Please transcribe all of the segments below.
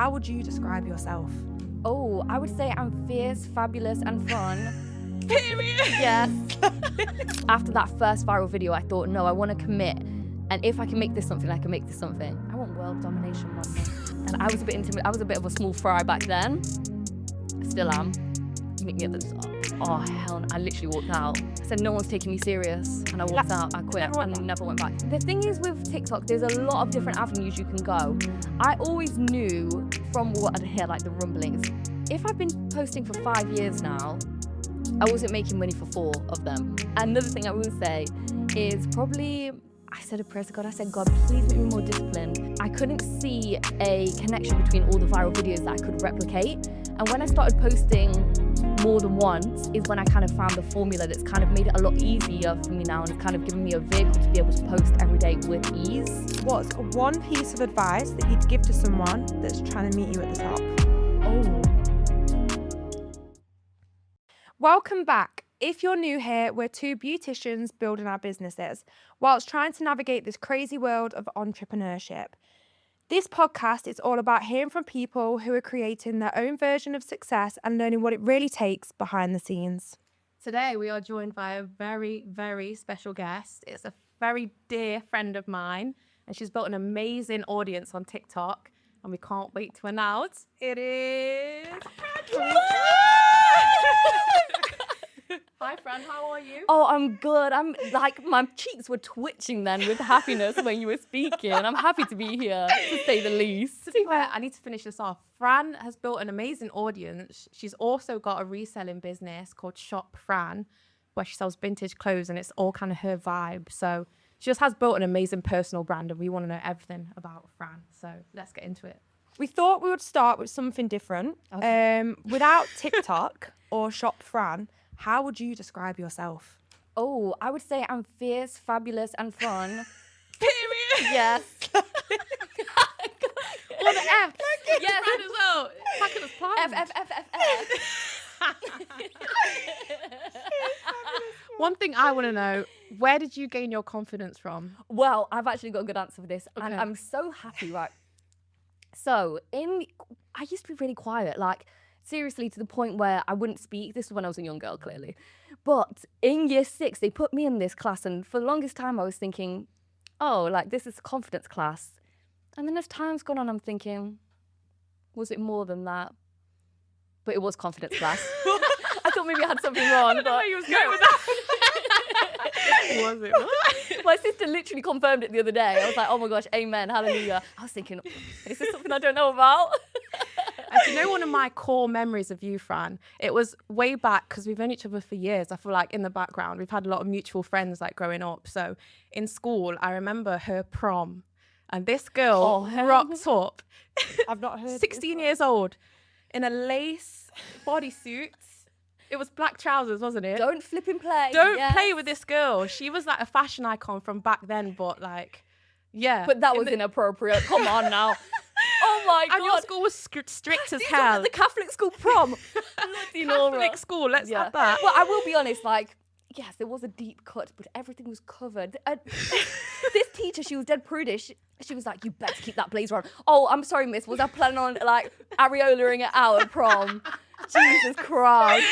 how would you describe yourself? Oh, I would say I'm fierce, fabulous, and fun. Period. Yes. After that first viral video, I thought, no, I want to commit. And if I can make this something, I can make this something. I want world domination one day. And I was a bit intimidated. I was a bit of a small fry back then. Still am. Meet me at the top. Oh, hell no. I literally walked out. I said, no one's taking me serious. And I walked out. I quit and never went back. The thing is with TikTok, there's a lot of different avenues you can go. I always knew from what I'd hear, like the rumblings, if I've been posting for 5 years now, I wasn't making money for 4 of them. Another thing I will say is probably, I said a prayer to God. I said, God, please make me more disciplined. I couldn't see a connection between all the viral videos that I could replicate. And when I started posting more than once is when I kind of found the formula that's kind of made it a lot easier for me now and it's kind of given me a vehicle to be able to post every day with ease. What's one piece of advice that you'd give to someone that's trying to meet you at the top? Oh. Welcome back. If you're new here, we're 2 beauticians building our businesses whilst trying to navigate this crazy world of entrepreneurship. This podcast is all about hearing from people who are creating their own version of success and learning what it really takes behind the scenes. Today, we are joined by a very, very special guest. It's a very dear friend of mine, and she's built an amazing audience on TikTok, and we can't wait to announce it is... Hi, Fran, how are you? Oh, I'm good. I'm like, my cheeks were twitching then with happiness when you were speaking. I'm happy to be here, to say the least. To be fair, I need to finish this off. Fran has built an amazing audience. She's also got a reselling business called Shop Fran, where she sells vintage clothes, and it's all kind of her vibe. So she just has built an amazing personal brand, and we want to know everything about Fran. So let's get into it. We thought we would start with something different. Okay. Without TikTok or Shop Fran, how would you describe yourself? Oh, I would say I'm fierce, fabulous, and fun. Period. Yes. What the F? Yes. Fran as well. Packing us plans. One thing I want to know, where did you gain your confidence from? Well, I've actually got a good answer for this. Okay. And I'm so happy, right? So, I used to be really quiet, like, seriously, to the point where I wouldn't speak. This was when I was a young girl, clearly. But in year 6, they put me in this class, and for the longest time, I was thinking, oh, like, this is a confidence class. And then as time's gone on, I'm thinking, was it more than that? But it was confidence class. I thought maybe I had something wrong. I don't know where you was going with that. Was it? My sister literally confirmed it the other day. I was like, oh my gosh, amen, hallelujah. I was thinking, is this something I don't know about? And you know, one of my core memories of you, Fran, it was way back, because we've known each other for years. I feel like in the background, we've had a lot of mutual friends like growing up. So in school, I remember her prom, and this girl rocked up. I've not heard 16 years old, in a lace bodysuit. It was black trousers, wasn't it? Don't flip and play. Don't Yes. play with this girl. She was like a fashion icon from back then, but like, yeah. But that was inappropriate. Come on now. Oh my God. And your school was strict as These hell. are the Catholic school prom. Bloody Laura. Catholic school, let's Yeah. have that. Well, I will be honest, like, yes, there was a deep cut, but everything was covered. This teacher, she was dead prudish. She was like, you better keep that blazer on. Oh, I'm sorry, miss. Was I planning on, like, areolaing it out at prom? Jesus Christ.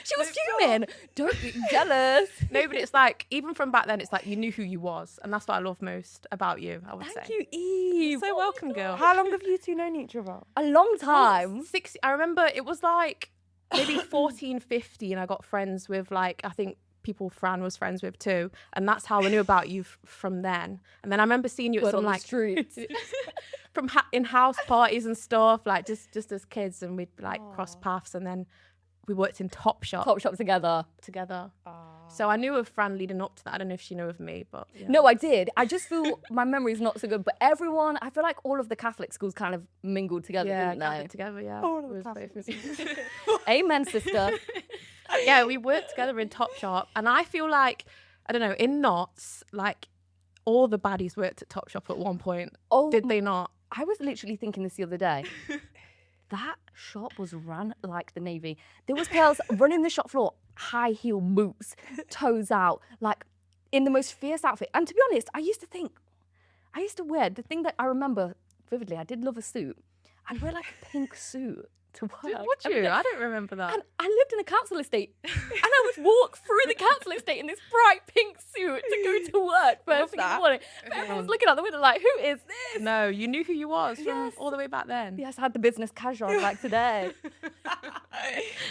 She was fuming. Don't be jealous. No, but it's like, even from back then, it's like you knew who you was. And that's what I love most about you, I would say. Thank you, Eve. So welcome, girl. How long have you 2 known each other? A long time. 6, I remember it was like maybe 14, 15. I got friends with, like, I think people Fran was friends with too. And that's how I knew about you from then. And then I remember seeing you at Word some on the like street. from in house parties and stuff, like just as kids, and we'd like cross paths, and then we worked in Topshop together. So I knew of Fran leading up to that. I don't know if she knew of me, but yeah. No, I did. I just feel my memory's not so good. But everyone, I feel like all of the Catholic schools kind of mingled together, Yeah, didn't gathered they? together, yeah. All of the It was Catholic both- Amen, sister. Yeah, we worked together in Topshop, and I feel like, I don't know, in Knots, like all the baddies worked at Topshop at one point. Oh, Did they not? I was literally thinking this the other day. That shop was run like the Navy. There was girls running the shop floor, high heel boots, toes out, like in the most fierce outfit. And to be honest, I used to wear, the thing that I remember vividly, I did love a suit. I'd wear like a pink suit to work. Would you? I don't remember that. And I lived in a council estate, and I would walk through the council estate in this bright pink suit to go to work first thing in the morning. But everyone was looking out the window like, who is this? No, you knew who you was from Yes. all the way back then. Yes, I had the business casual like today.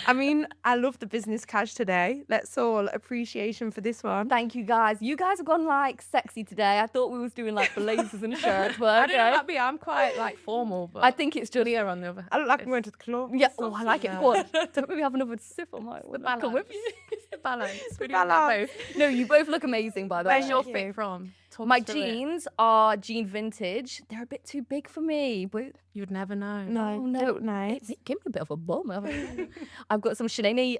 I mean, I love the business cash today. Let's all appreciation for this one. Thank you guys. You guys have gone like sexy today. I thought we was doing like blazers and shirts, but I don't know okay. about me. I'm quite like formal, but I think it's just Leah on the other. I look like I'm going to the club. yeah. Oh, I like it. Yeah. Go on. Don't maybe have another sip on my. Come with you. It's the balance. We do balance. both. No, you both look amazing, by the way. Where's your Thank you. fit from? Talk My us through it. jeans are jean vintage. They're a bit too big for me, but You would never know. No, Oh, no. they look nice. it gave me a bit of a bum. I've got some Chanel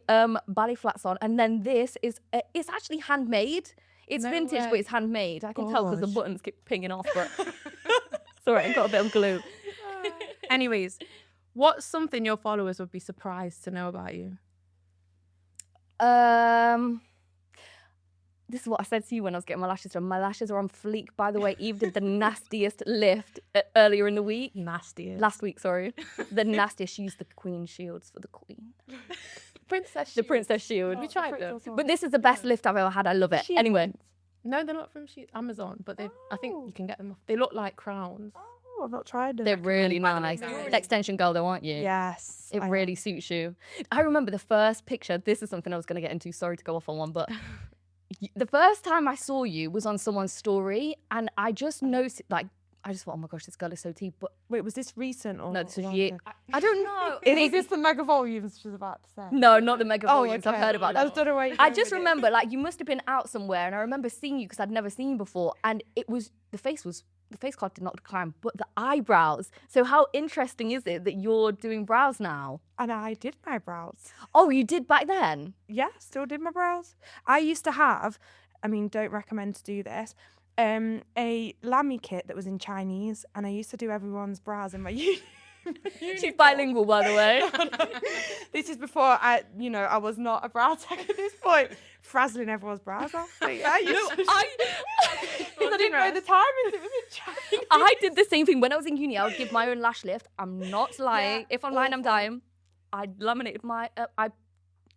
ballet flats on, and then this is it's actually handmade. It's No vintage, way. but it's handmade. I can tell because the Gosh. buttons keep pinging off, but it's all right. I've got a bit of glue. Anyways, what's something your followers would be surprised to know about you? This is what I said to you when I was getting my lashes done. My lashes are on fleek, by the way. Eve did the nastiest lift earlier in the week. Nasty. Last week, sorry. The nastiest. She used the queen shields for the queen. Princess. The princess shield. We tried them. But this is the best lift I've ever had. I love it. Anyway. No, they're not from Amazon, but they. I think you can get them off. They look like crowns. Oh, I've not tried them. They're really nice. Extension girl, though, aren't you? Yes. It really suits you. I remember the first picture. This is something I was going to get into. Sorry to go off on one, but the first time I saw you was on someone's story, and I just noticed, like, I just thought, oh my gosh, this girl is so tea. But Wait, was this recent or no, this was long year. ago? I don't know. Is this the mega volumes she was about to say? No, not the mega Oh, volumes. I've okay. heard about I that. don't know where you're I going just with it. remember, like, you must have been out somewhere, and I remember seeing you because I'd never seen you before, and it was the face card did not decline, but the eyebrows. So how interesting is it that you're doing brows now? And I did my brows. Oh, you did back then? Yeah, still did my brows. I used to have, I mean, don't recommend to do this, a Lamy kit that was in Chinese, and I used to do everyone's brows in my She's bilingual, by the way. This is before I was not a brow tech at this point, frazzling everyone's brows off. But yeah, because I didn't know the timings. It was in Chinese. I did the same thing when I was in uni. I would give my own lash lift. I'm not lying. Yeah, If I'm lying, I'm awful. dying. I laminated my. I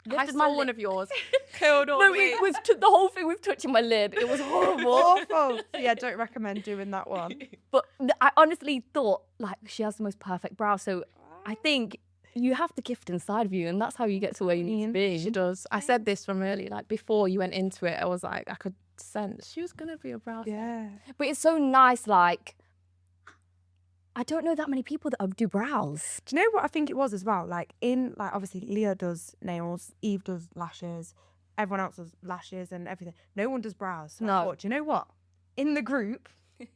I lifted saw my one lip. of yours curled all No, the way. it was the whole thing was touching my lid. It was horrible. Awful. So yeah, don't recommend doing that one. But I honestly thought, like, she has the most perfect brow. So I think you have the gift inside of you, and that's how you get to where you need to be. She does. I said this from early, like before you went into it, I was like, I could sense she was gonna be a brow. Yeah. But it's so nice, like, I don't know that many people that do brows. Do you know what I think it was as well? Like obviously Leah does nails, Eve does lashes, everyone else does lashes and everything. No one does brows. So I No. thought, do you know what? In the group,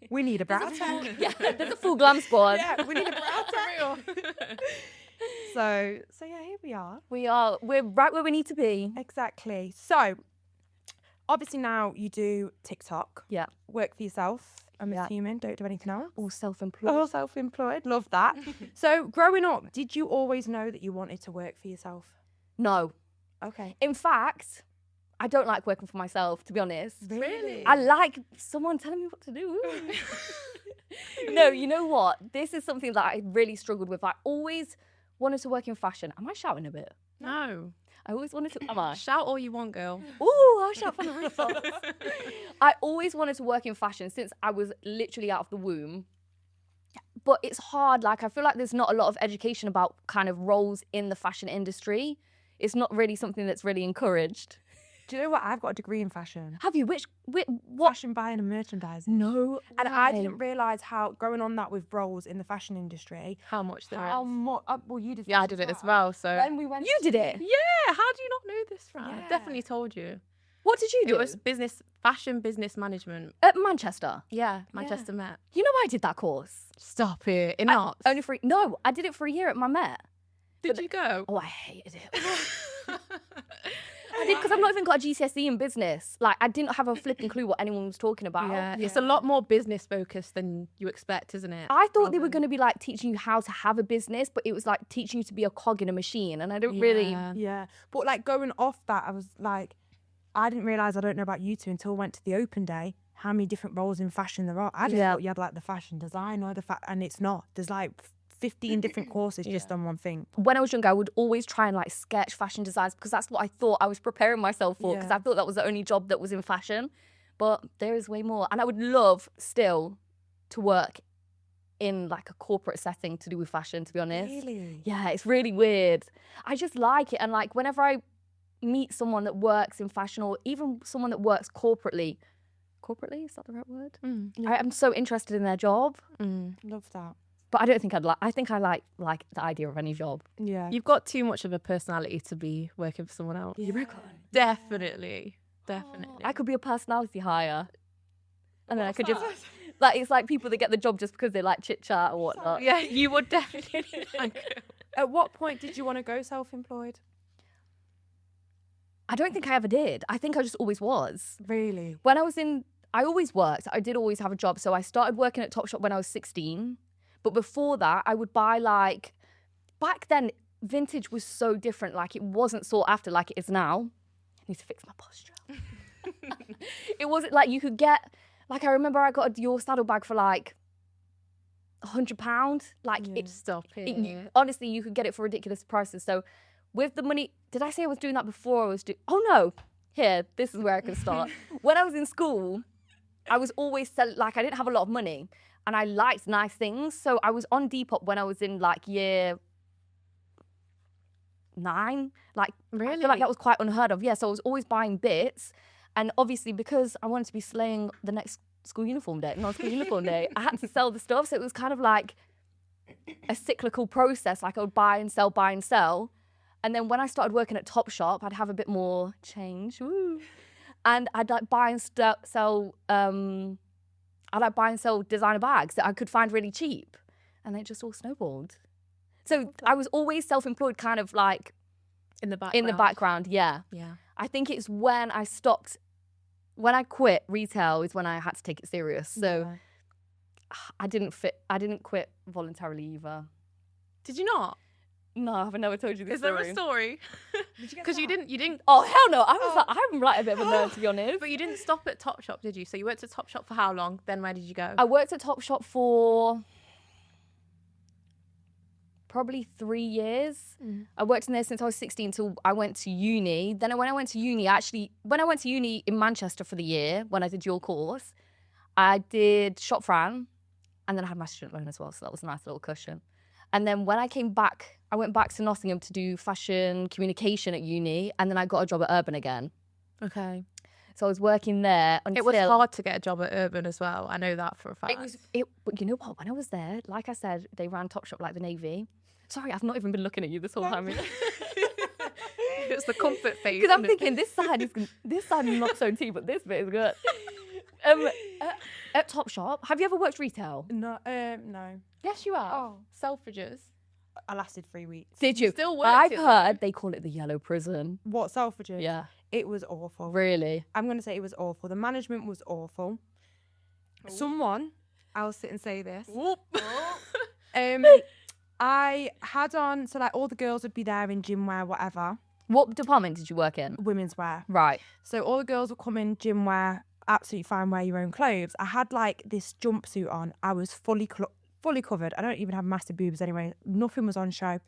we need a brow tech. Yeah, there's a full glam squad. Yeah, we need a brow tech. So yeah, here we are. We're right where we need to be. Exactly. So obviously now you do TikTok. Yeah. Work for yourself. I'm Yeah. assuming. Don't do anything else. All self-employed. All self-employed. Love that. So growing up, did you always know that you wanted to work for yourself? No. Okay. In fact, I don't like working for myself, to be honest. Really? I like someone telling me what to do. No, you know what? This is something that I really struggled with. I always wanted to work in fashion. Am I shouting a bit? No. I always wanted to. Am I? Shout all you want, girl. Ooh, I'll shout from the rooftops. I always wanted to work in fashion since I was literally out of the womb. But it's hard. Like, I feel like there's not a lot of education about kind of roles in the fashion industry. It's not really something that's really encouraged. Do you know what? I've got a degree in fashion. Have you? What? Fashion buying and merchandising. No. And I way. didn't realise how, growing on that with roles in the fashion industry, How much there how is. much, well, you did Yeah, I fashion did it as well. So When we went You did it. yeah, how do you not know this, Fran? Yeah. I definitely told you. What did you do? It was fashion business management. At Manchester. Yeah, Manchester Met. You know, I did that course. Stop it. In arts. Only for no, I did it for a year at my Met. Did you go? Oh, I hated it. I did because I've not even got a GCSE in business. Like, I didn't have a flipping clue what anyone was talking about. Yeah, it's a lot more business focused than you expect, isn't it? I thought they were going to be like teaching you how to have a business, but it was like teaching you to be a cog in a machine. And I don't really. Yeah. But like going off that, I was like, I didn't realise, I don't know about you two until I went to the open day. how many different roles in fashion there are. I just thought you had like the fashion design or and it's not. There's like 15 different courses just on one thing. When I was younger, I would always try and like sketch fashion designs because that's what I thought I was preparing myself for, because I thought that was the only job that was in fashion. But there is way more. And I would love still to work in like a corporate setting to do with fashion, to be honest. Really? Yeah, it's really weird. I just like it. And like whenever I meet someone that works in fashion, or even someone that works corporately, is that the right word? I'm so interested in their job. Love that. But I don't think I think I like the idea of any job. Yeah. You've got too much of a personality to be working for someone else. You reckon? Definitely. I could be a personality hire. And then I could just, like, it's like people that get the job just because they like chit chat or whatnot. Yeah, you would definitely like it. At what point did you want to go self-employed? I don't think I ever did. I think I just always was. Really? When I always worked. I did always have a job. So I started working at Topshop when I was 16. But before that, I would buy like, back then, vintage was so different. Like, it wasn't sought after like it is now. I need to fix my posture. It wasn't like you could get, like, I remember I got a Dior saddle bag for like £100. Like, honestly, you could get it for ridiculous prices. So with the money, did I say I was doing that before I was doing, oh no, here, this is where I can start. When I was in school, I was always selling, like, I didn't have a lot of money. And I liked nice things. So I was on Depop when I was in like year 9. Like, really? I feel like that was quite unheard of. Yeah, so I was always buying bits. And obviously because I wanted to be slaying the next non-school uniform day, I had to sell the stuff. So it was kind of like a cyclical process. Like I would buy and sell. And then when I started working at Topshop, I'd have a bit more change. Woo. And I'd like buy and sell designer bags that I could find really cheap. And it just all snowballed. So I was always self-employed, kind of like in the background, yeah. I think it's when I quit retail is when I had to take it serious. So I didn't quit voluntarily either. Did you not? No, I've never told you this story. Is there a story? Because you didn't. Oh, hell no. I was like, I'm like a bit of a nerd, to be honest. But you didn't stop at Topshop, did you? So you worked at Topshop for how long? Then where did you go? I worked at Topshop for probably 3 years. I worked in there since I was 16 till I went to uni. Then when I went to uni in Manchester for the year, when I did your course, I did Shop Fran, and then I had my student loan as well, so that was a nice little cushion. And then when I came back, I went back to Nottingham to do fashion communication at uni, and then I got a job at Urban again. Okay. So I was working there until... It was hard to get a job at Urban as well. I know that for a fact. But you know what? When I was there, like I said, they ran Topshop like the Navy. Sorry, I've not even been looking at you this whole time. It's the comfort phase. Because I'm thinking this side is not so tea, but this bit is good. At Topshop, have you ever worked retail? No. No. Yes, you are. Oh. Selfridges. I lasted 3 weeks. Did you? Still worked I've it, heard they call it the yellow prison. What, Selfridges? Yeah. It was awful. Really? I'm going to say it was awful. The management was awful. I'll sit and say this. I had on, so like all the girls would be there in gym wear, whatever. What department did you work in? Women's wear. Right. So all the girls would come in gym wear, absolutely fine, wear your own clothes. I had like this jumpsuit on. I was fully covered. I don't even have massive boobs anyway. Nothing was on show.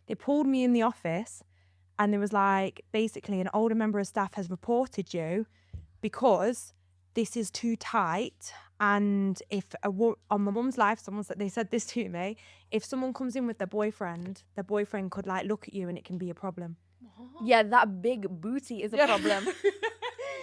They pulled me in the office and there was like, basically an older member of staff has reported you because this is too tight. And if on my mum's life, they said this to me, if someone comes in with their boyfriend could like look at you and it can be a problem. Yeah, that big booty is a problem.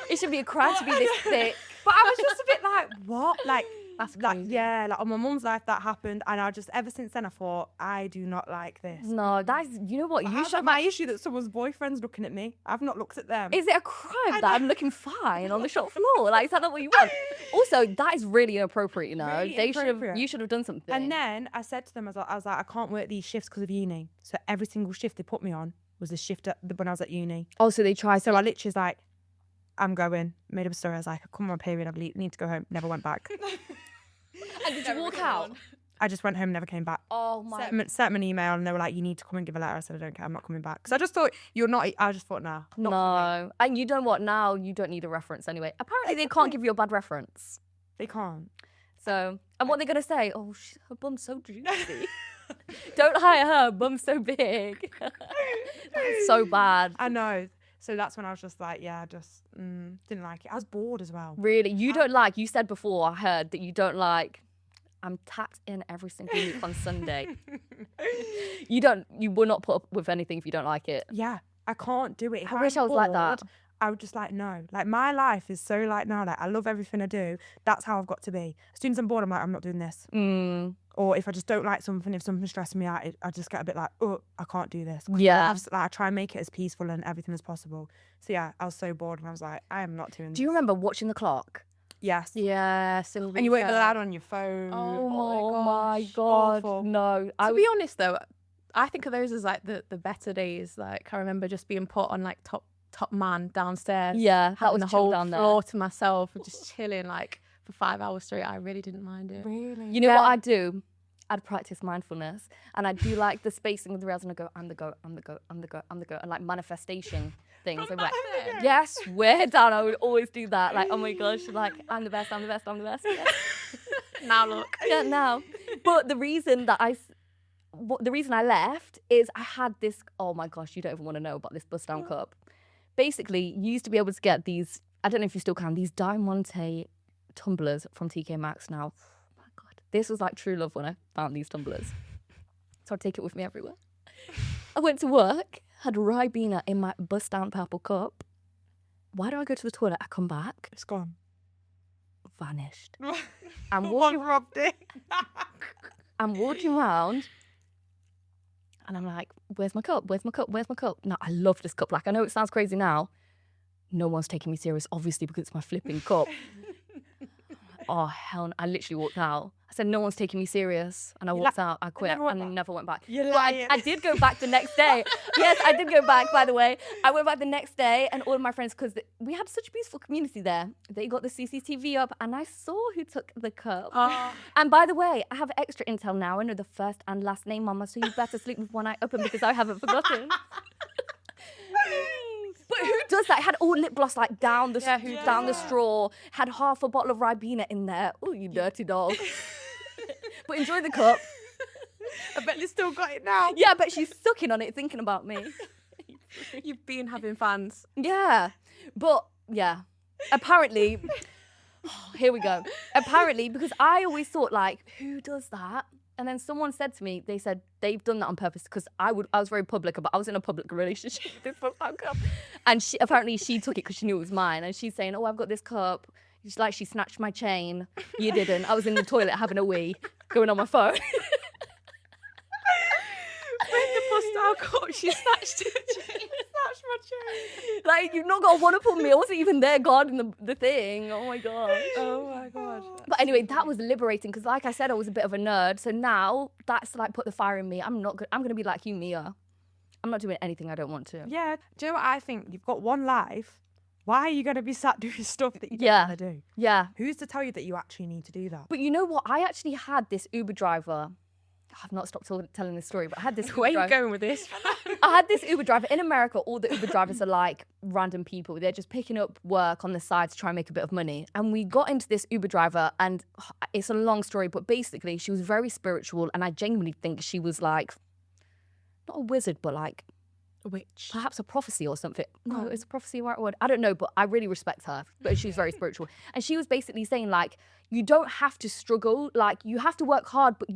It should be a crime to be this thick. But I was just a bit like, what? Like, that's like, crazy. yeah, like on my mum's life that happened, and I just ever since then I thought I do not like this. No, that is, you know what? You should. My issue that someone's boyfriend's looking at me. I've not looked at them. Is it a crime that I'm looking fine on the shop floor? Like, is that not what you want? Also, that is really inappropriate. You know, Really you should have done something. And then I said to them, I was like, I can't work these shifts because of uni. So every single shift they put me on was a shift when I was at uni. Oh, so they tried. So I literally was like, I'm going. Made up a story. I was like, I come on period. I need to go home. Never went back. And did you walk out? I just went home, never came back. Oh my. Sent them an email and they were like, you need to come and give a letter. I said, I don't care, I'm not coming back. Because I just thought, I just thought, nah. Not for me. No. And you know what? Now you don't need a reference anyway. Apparently they can't give you a bad reference. They can't. So, and what are they going to say? Oh, her bum's so juicy. Don't hire her, bum's so big. That's so bad. I know. So that's when I was just like, yeah, just didn't like it. I was bored as well. Really? You said before, I heard that you don't like, I'm tapped in every single week on Sunday. You will not put up with anything if you don't like it. Yeah, I can't do it. If I wish I was like that. I would just like, no. Like, my life is so like now, like, I love everything I do. That's how I've got to be. As soon as I'm bored, I'm like, I'm not doing this. Or if I just don't like something, if something's stressing me out, I just get a bit like, oh, I can't do this. Yeah. I try and make it as peaceful and everything as possible. So yeah, I was so bored and I was like, I am not doing this. Do you remember watching the clock? Yes. Yes. And you weren't allowed on your phone. Oh my God. Awful. No. To be honest though, I think of those as like the better days. Like I remember just being put on like top man downstairs. Yeah, that having was the whole down there. floor to myself and just chilling like for 5 hours straight. I really didn't mind it. Really? You know what I'd do? I'd practice mindfulness and I'd do like the spacing of the rails and I'd go, I'm the goat, I'm the goat, I'm the goat, I'm the goat, and like manifestation things. I'd be like, yes, swear down. I would always do that. Like, oh my gosh, like, I'm the best, I'm the best, I'm the best. Yeah. Now look. Yeah, now. But the reason I left is I had this, oh my gosh, you don't even want to know about this bust down cup. Basically, you used to be able to get these, I don't know if you still can, these Diamante tumblers from TK Maxx now. Oh my God. This was like true love when I found these tumblers. So I'd take it with me everywhere. I went to work, had Ribena in my bust down purple cup. Why do I go to the toilet? I come back. It's gone. Vanished. I'm walking, robbed it. I'm walking around. And I'm like, where's my cup? Where's my cup? Where's my cup? No, I love this cup. Like, I know it sounds crazy now. No one's taking me serious, obviously, because it's my flipping cup. Oh, hell no. I literally walked out. I said, no one's taking me serious. And I walked out. I quit and never went back. You're But lying. I did go back the next day. Yes, I did go back, by the way. I went back the next day and all of my friends, because we had such a peaceful community there. They got the CCTV up and I saw who took the cup. And by the way, I have extra intel now. I know the first and last name, Mama, so you better sleep with one eye open because I haven't forgotten. But who does that? Had all lip gloss like down the straw. Had half a bottle of Ribena in there. Oh, you dirty dog. But enjoy the cup. I bet you still got it now. Yeah, I bet she's sucking on it, thinking about me. You've been having fans. Yeah, but yeah. Apparently, here we go. Apparently, because I always thought like, who does that? And then someone said to me, they said they've done that on purpose because I was very public about, I was in a public relationship with this first-time cup. And she took it because she knew it was mine. And she's saying, oh, I've got this cup. She's like, she snatched my chain. You didn't. I was in the toilet having a wee, going on my phone. When the bust-down cup, she snatched the chain. Snatched my chain. Like, you've not got to want to put me. I wasn't even there guarding the thing. Oh my gosh. Oh my God. But anyway, that was liberating because, like I said, I was a bit of a nerd. So now that's like put the fire in me. I'm going to be like you, Mia. I'm not doing anything I don't want to. Yeah. Do you know what I think? You've got one life. Why are you going to be sat doing stuff that you don't want to do? Yeah. Who's to tell you that you actually need to do that? But you know what? I actually had this Uber driver. I've not stopped telling this story, but I had this Uber Where are you driver. going with this? I had this Uber driver. In America, all the Uber drivers are like random people. They're just picking up work on the side to try and make a bit of money. And we got into this Uber driver, and it's a long story, but basically she was very spiritual, and I genuinely think she was like, not a wizard, but like A witch. perhaps a prophecy or something. No, is a prophecy the right word? I don't know, but I really respect her. But she was very spiritual. And she was basically saying, like, you don't have to struggle. Like, you have to work hard, but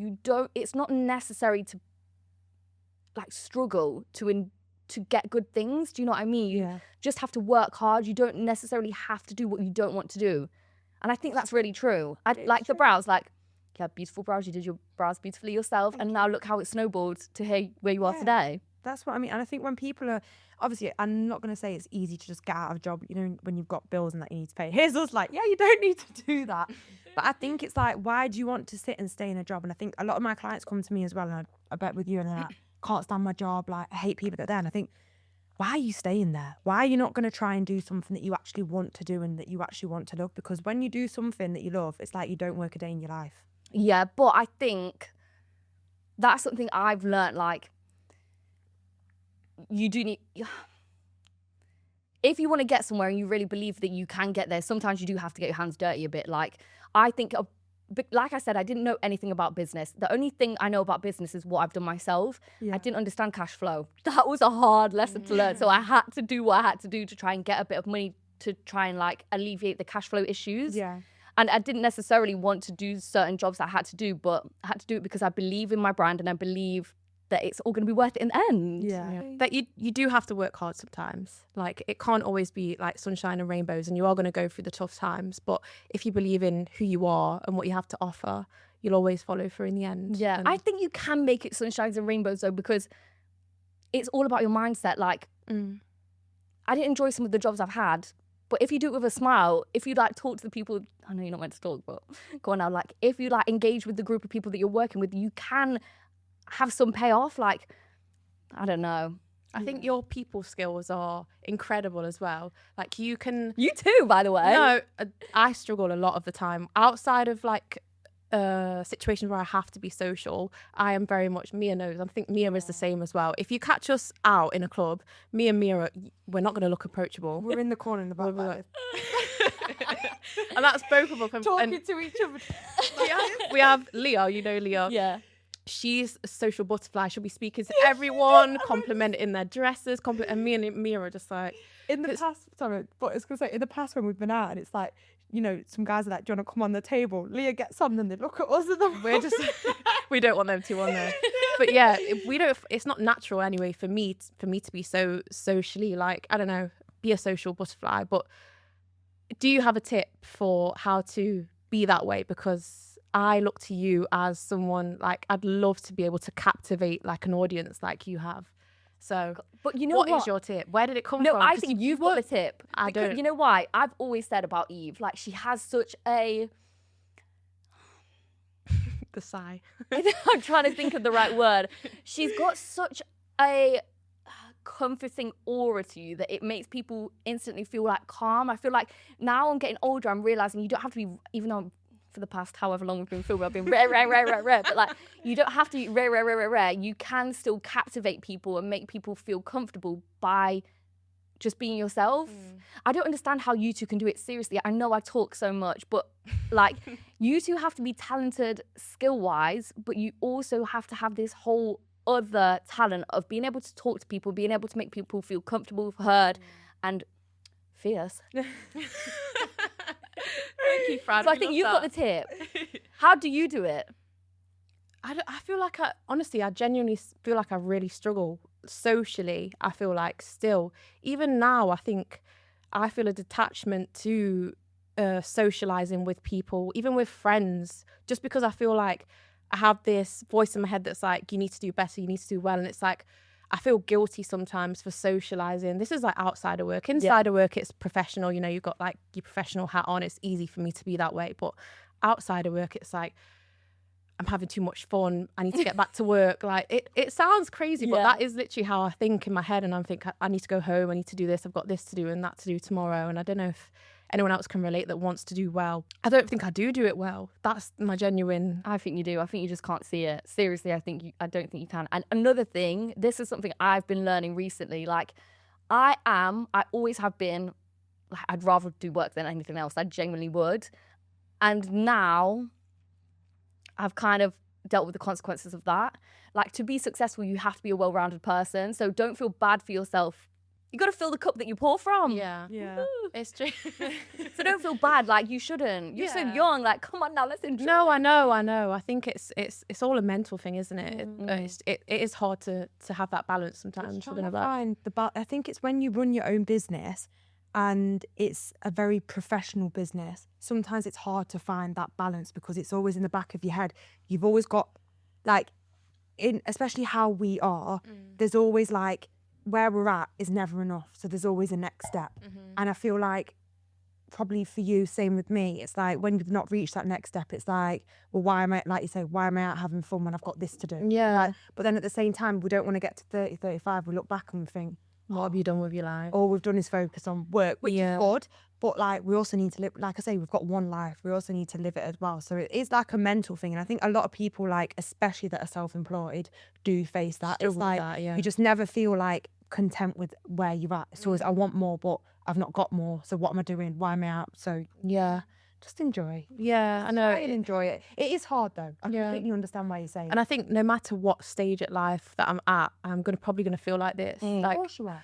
it's not necessary to, like, struggle to get good things. Do you know what I mean? You just have to work hard. You don't necessarily have to do what you don't want to do. And I think that's really true. Like the brows, like, you have beautiful brows. You did your brows beautifully yourself. And now look how it snowballed to here where you are today. That's what I mean. And I think when people are, obviously, I'm not going to say it's easy to just get out of a job, you know, when you've got bills and that you need to pay. Here's us like, yeah, you don't need to do that. But I think it's like, why do you want to sit and stay in a job? And I think a lot of my clients come to me as well, and I bet with you, and they're like, can't stand my job, like, I hate people that are there. And I think, why are you staying there? Why are you not going to try and do something that you actually want to do and that you actually want to love? Because when you do something that you love, it's like you don't work a day in your life. Yeah, but I think that's something I've learned. Like, you do need, if you want to get somewhere and you really believe that you can get there, sometimes you do have to get your hands dirty a bit. Like, I think, like I said, I didn't know anything about business. The only thing I know about business is what I've done myself. Yeah. I didn't understand cash flow. That was a hard lesson to learn. So I had to do what I had to do to try and get a bit of money to try and like alleviate the cash flow issues. Yeah. And I didn't necessarily want to do certain jobs that I had to do, but I had to do it because I believe in my brand and I believe that it's all going to be worth it in the end. Yeah. That you do have to work hard sometimes. Like, it can't always be like sunshine and rainbows, and you are going to go through the tough times. But if you believe in who you are and what you have to offer, you'll always follow through in the end. Yeah, And I think you can make it sunshines and rainbows though, because it's all about your mindset. Like, I didn't enjoy some of the jobs I've had, but if you do it with a smile, if you like talk to the people, I know you're not meant to talk, but go on now. Like, if you like engage with the group of people that you're working with, you can have some payoff. Like, I don't know. I think your people skills are incredible as well. Like, you can... You too, by the way. No, I struggle a lot of the time. Outside of like situations where I have to be social, I am very much, Mia knows, I think Mia is the same as well. If you catch us out in a club, me and Mia, we're not going to look approachable. We're in the corner in the back. We're like- And that's both of us. Talking to each other. We have Leah, you know Leah. Yeah. She's a social butterfly. She'll be speaking to everyone, complimenting their dresses, and me and Mia are just like... In the past, sorry, but I was going to say, in the past when we've been out and it's like, you know, some guys are like, do you want to come on the table? Leah gets on and they look at us and we're just... we don't want them to on there. But yeah, we don't... It's not natural anyway for me to be so socially, like, I don't know, be a social butterfly. But do you have a tip for how to be that way? Because I look to you as someone, like, I'd love to be able to captivate like an audience like you have. So, but you know what is your tip? Where did it come from? No, I 'Cause think you've got the tip. I Because- don't. You know why? I've always said about Eve, like, she has such a... The sigh. I'm trying to think of the right word. She's got such a comforting aura to you that it makes people instantly feel like calm. I feel like now I'm getting older, I'm realising you don't have to be, even though for the past however long we've been filming, I've been rare, but like, you don't have to be rare. You can still captivate people and make people feel comfortable by just being yourself. I don't understand how you two can do it. Seriously, I know I talk so much, but like, you two have to be talented skill-wise, but you also have to have this whole other talent of being able to talk to people, being able to make people feel comfortable, heard, and fierce. Thank you, Fran. So I think you've got the tip. How do you do it? I feel like honestly, I genuinely feel like I really struggle socially. I feel like still, even now, I feel a detachment to socializing with people, even with friends, just because I feel like I have this voice in my head that's like, you need to do better, you need to do well. And it's like, I feel guilty sometimes for socializing. This is like outside of work. Inside of work, it's professional. You know, you've got like your professional hat on. It's easy for me to be that way. But outside of work, it's like, I'm having too much fun. I need to get back to work. Like, it sounds crazy, but that is literally how I think in my head. And I'm thinking, I need to go home. I need to do this. I've got this to do and that to do tomorrow. And I don't know if anyone else can relate that wants to do well. I don't think I do it well. That's my genuine... I think you do. I think you just can't see it. Seriously, I don't think you can. And another thing, this is something I've been learning recently. Like, I always have been, like, I'd rather do work than anything else. I genuinely would. And now I've kind of dealt with the consequences of that. Like, to be successful, you have to be a well-rounded person. So don't feel bad for yourself. You got to fill the cup that you pour from. Yeah. It's true. So don't feel bad. Like, you shouldn't. You're so young. Like, come on now, let's enjoy. No, I know. I think it's all a mental thing, isn't it? It is hard to have that balance sometimes. I think it's when you run your own business and it's a very professional business, sometimes it's hard to find that balance because it's always in the back of your head. You've always got, like, especially how we are, there's always like, where we're at is never enough. So there's always a next step. And I feel like probably for you, same with me, it's like when you've not reached that next step, it's like, well, why am I, like you say, why am I out having fun when I've got this to do? Yeah. Like, but then at the same time, we don't want to get to 30, 35. We look back and we think, What have you done with your life? all we've done is focus on work, which is good, But like, we also need to live, like I say, we've got one life. We also need to live it as well. So it is like a mental thing. And I think a lot of people, like, especially that are self-employed, do face that. Struggle It's with like, that, yeah. you just never feel like content with where you're at. It's always, I want more, but I've not got more. So what am I doing? Why am I out? So Yeah. just enjoy. Yeah, I know. Try and enjoy it. It is hard though. I Yeah. completely understand why you're saying. And I think no matter what stage at life that I'm at, I'm probably gonna feel like this. Of Like, course you are.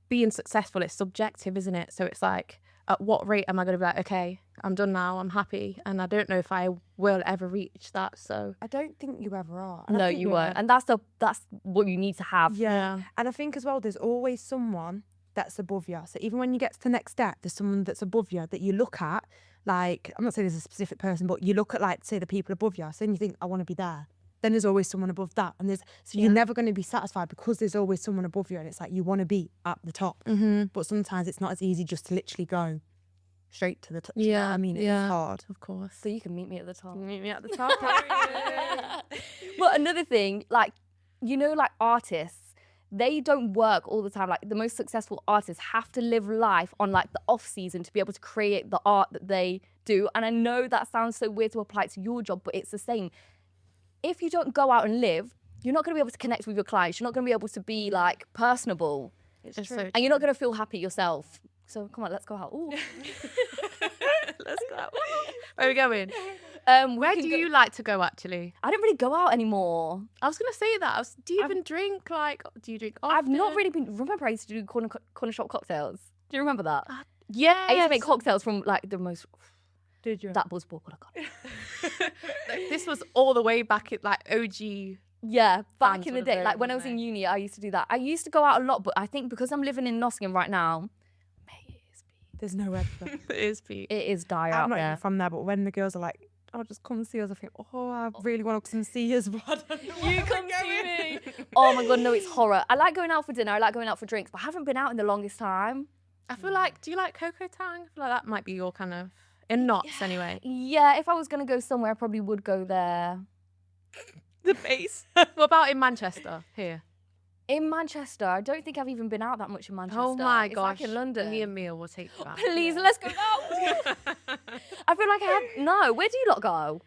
being successful, it's subjective, isn't it? So it's like, at what rate am I gonna be like, okay, I'm done now, I'm happy, and I don't know if I will ever reach that. So I don't think you ever are. And I No, think you you're won't. And that's what you need to have. Yeah. And I think as well, there's always someone that's above you. So even when you get to the next step, there's someone that's above you that you look at. Like, I'm not saying there's a specific person, but you look at, like, say, the people above you. So then you think, I want to be there. Then there's always someone above that. And you're never going to be satisfied because there's always someone above you. And it's like, you want to be at the top. Mm-hmm. But sometimes it's not as easy just to literally go straight to the top. Yeah, I mean, it's yeah. hard. Of course. So you can meet me at the top. Meet me at the top. But another thing, like, you know, like artists, they don't work all the time. Like the most successful artists have to live life on like the off season to be able to create the art that they do. And I know that sounds so weird to apply to your job, but it's the same. If you don't go out and live, you're not going to be able to connect with your clients. You're not going to be able to be like personable. It's true. And you're not going to feel happy yourself. So come on, let's go out. Ooh. Let's go. Where are we going? We Where can do go- you like to go, actually? I don't really go out anymore. I was going to say that. Do you even drink? Like, do you drink often? I've not really been. Remember, I used to do corner shop cocktails. Do you remember that? Yeah. I used to make cocktails from like the most. Did you? That was oh God. This was all the way back at like OG. Yeah, back Fans in the would have day, known, like when I was wouldn't in uni, I used to do that. I used to go out a lot, but I think because I'm living in Nottingham right now, There's nowhere to go. It is Pete. it is dire I'm out not even there. from there, but when the girls are like, "Oh, just come and see us," I think, "Oh, I really want to come and see us." But I don't know where You we're come see going. me. Oh my God, no, it's horror. I like going out for dinner. I like going out for drinks, but I haven't been out in the longest time. I feel like, do you like Coco Tang? I feel like that might be your kind of, in knots anyway. Yeah, if I was gonna go somewhere, I probably would go there. The base. What about in Manchester? Here. In Manchester, I don't think I've even been out that much in Manchester. Oh my It's gosh. like in London. Me and Mia will take you back. Please, let's go out. I feel like I have no. Where do you lot go?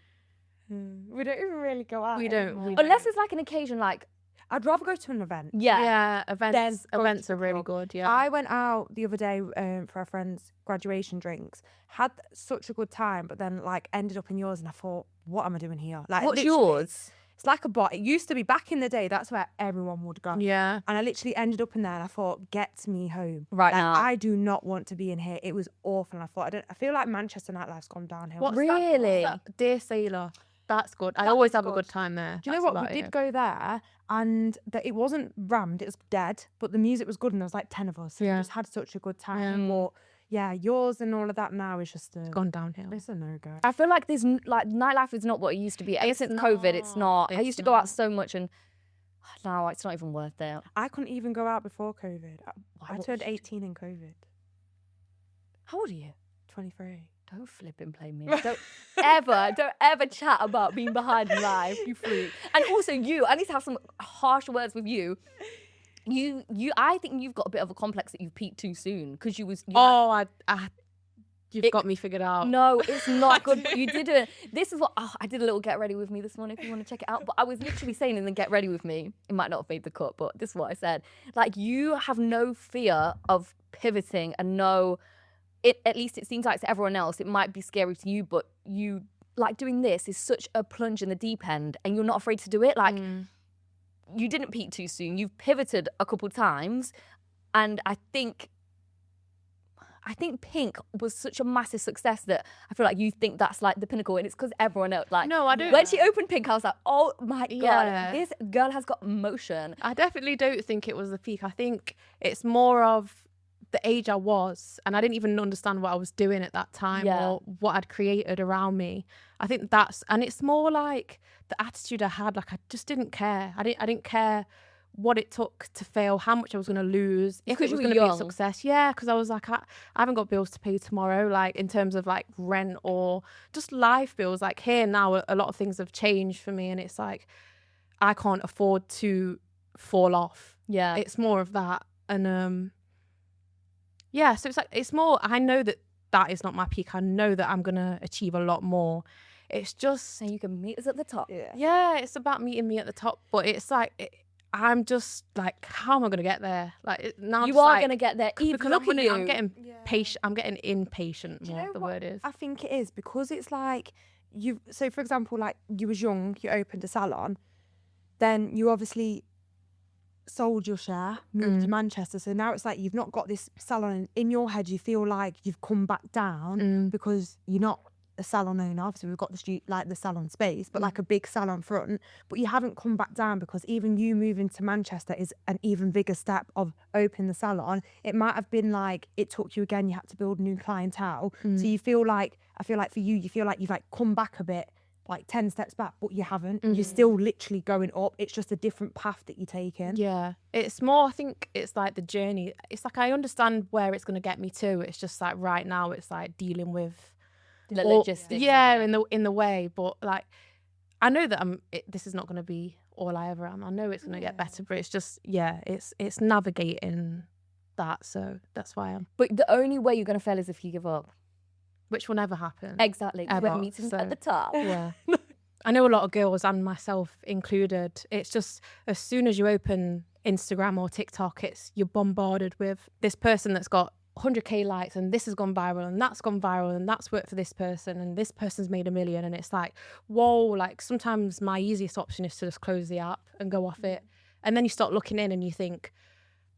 We don't even really go out. We don't. anymore. We don't. Unless it's like an occasion, like I'd rather go to an event. yeah. Yeah, events. Then Events are go to really the club. good. Yeah. I went out the other day for a friend's graduation drinks. Had such a good time, but then like ended up in yours, and I thought, "What am I doing here?" Like, What's literally, yours? It's like a bot. It used to be back in the day. That's where everyone would go. Yeah. And I literally ended up in there, and I thought, "Get me home." Right Like, now. I do not want to be in here. It was awful. And I thought, I feel like Manchester nightlife's gone downhill. What's Really? that? Dear Sailor. That's good. I always have a good time there. Do you know That's what? We about did it. go there, and it wasn't rammed, it was dead, but the music was good, and there was like 10 of us. So Yeah. we just had such a good time. But yeah, yours and all of that now is just Gone downhill. it's a no-go. I feel like this like nightlife is not what it used to be. I guess since COVID, it's not. I It's used to go out not. so much, and now it's not even worth it. I couldn't even go out before COVID. I What- turned 18 in COVID. How old are you? 23. Don't flip and play me. Don't ever chat about being behind in life, you freak. And also you, I need to have some harsh words with you. I think you've got a bit of a complex that you peaked too soon because you Oh, you've got me figured out. No, it's not good. You didn't. This is what I did a little get ready with me this morning if you want to check it out. But I was literally saying in the get ready with me, it might not have made the cut, but this is what I said. Like you have no fear of pivoting and at least it seems like to everyone else, it might be scary to you, but you like doing this is such a plunge in the deep end and you're not afraid to do it. Like you didn't peak too soon. You've pivoted a couple times. And I think Pink was such a massive success that I feel like you think that's like the pinnacle, and it's because everyone else like. No, I don't. When she opened Pink, I was like, oh my God, Yeah. this girl has got motion. I definitely don't think it was the peak. I think it's more of the age I was, and I didn't even understand what I was doing at that time or what I'd created around me. I think and it's more like the attitude I had. Like I just didn't care. I didn't care what it took to fail, how much I was going to lose, if it you was were going to be a young. success. Yeah, because I was like, I haven't got bills to pay tomorrow, like in terms of like rent or just life bills. Like here now, a lot of things have changed for me, and it's like I can't afford to fall off. Yeah. It's more of that, and Yeah, so it's more, I know that is not my peak. I know that I'm going to achieve a lot more. It's just, So you can meet us at the top. yeah, it's about meeting me at the top. But it's like, I'm just like, how am I going to get there? Like, now You are going to get there. Eve, because look at you. I'm getting patient. I'm getting impatient Do you more, know the what word is. I think it is because it's like so for example, like you was young, you opened a salon, then you obviously sold your share, moved to Manchester. So now it's like you've not got this salon in your head. You feel like you've come back down because you're not a salon owner. Obviously, we've got the salon space, but like a big salon front. But you haven't come back down because even you moving to Manchester is an even bigger step of opening the salon. It might have been like it took you again. You had to build new clientele. So you feel like I feel like for you feel like you've like come back a bit. Like 10 steps back, but you haven't. You're still literally going up. It's just a different path that you're taking. Yeah, it's more, I think it's like the journey. It's like I understand where it's going to get me to. It's just like right now it's like dealing with The logistics. Yeah, in the way. But like, I know that this is not going to be all I ever am. I know it's going to get better, but it's just, it's navigating that. So that's why But the only way you're going to fail is if you give up. which will never happen. Exactly. Ever. We're meeting So, at the top. Yeah. I know a lot of girls, and myself included, it's just as soon as you open Instagram or TikTok, you're bombarded with this person that's got 100k likes and this has gone viral and that's gone viral and that's worked for this person and this person's made $1 million, and it's like, whoa, like sometimes my easiest option is to just close the app and go off it. And then you start looking in and you think,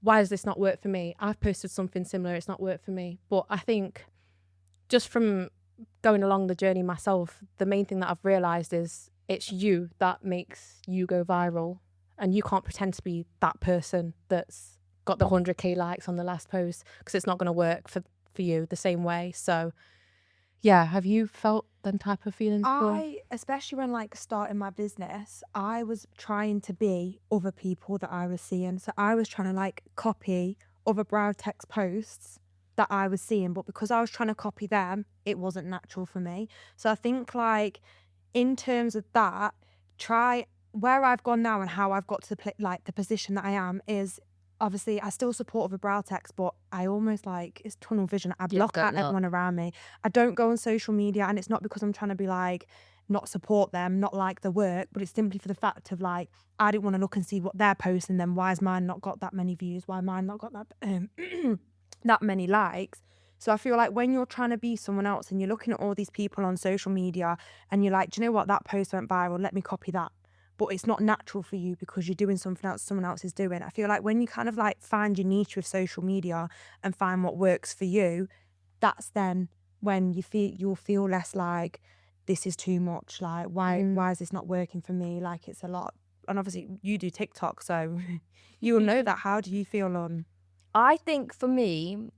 why has this not worked for me? I've posted something similar, it's not worked for me. But I think just from going along the journey myself, the main thing that I've realised is it's you that makes you go viral, and you can't pretend to be that person that's got the 100k likes on the last post, because it's not going to work for you the same way. So yeah, have you felt them type of feelings before? Especially when like starting my business, I was trying to be other people that I was seeing. So I was trying to like copy other brow text posts that I was seeing, but because I was trying to copy them, it wasn't natural for me. So I think like in terms of that, try where I've gone now and how I've got to the position that I am is obviously I still support other brow techs, but I almost like it's tunnel vision. I block out everyone around me. I don't go on social media, and it's not because I'm trying to be like not support them, not like the work, but it's simply for the fact of like I didn't want to look and see what they're posting. Then why has mine not got that many views? Why mine not got that that many likes? So I feel like when you're trying to be someone else and you're looking at all these people on social media and you're like, do you know what, that post went viral, let me copy that. But it's not natural for you because you're doing something else someone else is doing. I feel like when you kind of like find your niche with social media and find what works for you, that's then when you'll feel less like this is too much. Like why is this not working for me? Like it's a lot. And obviously you do TikTok, so you'll know that. How do you feel on? I think for me,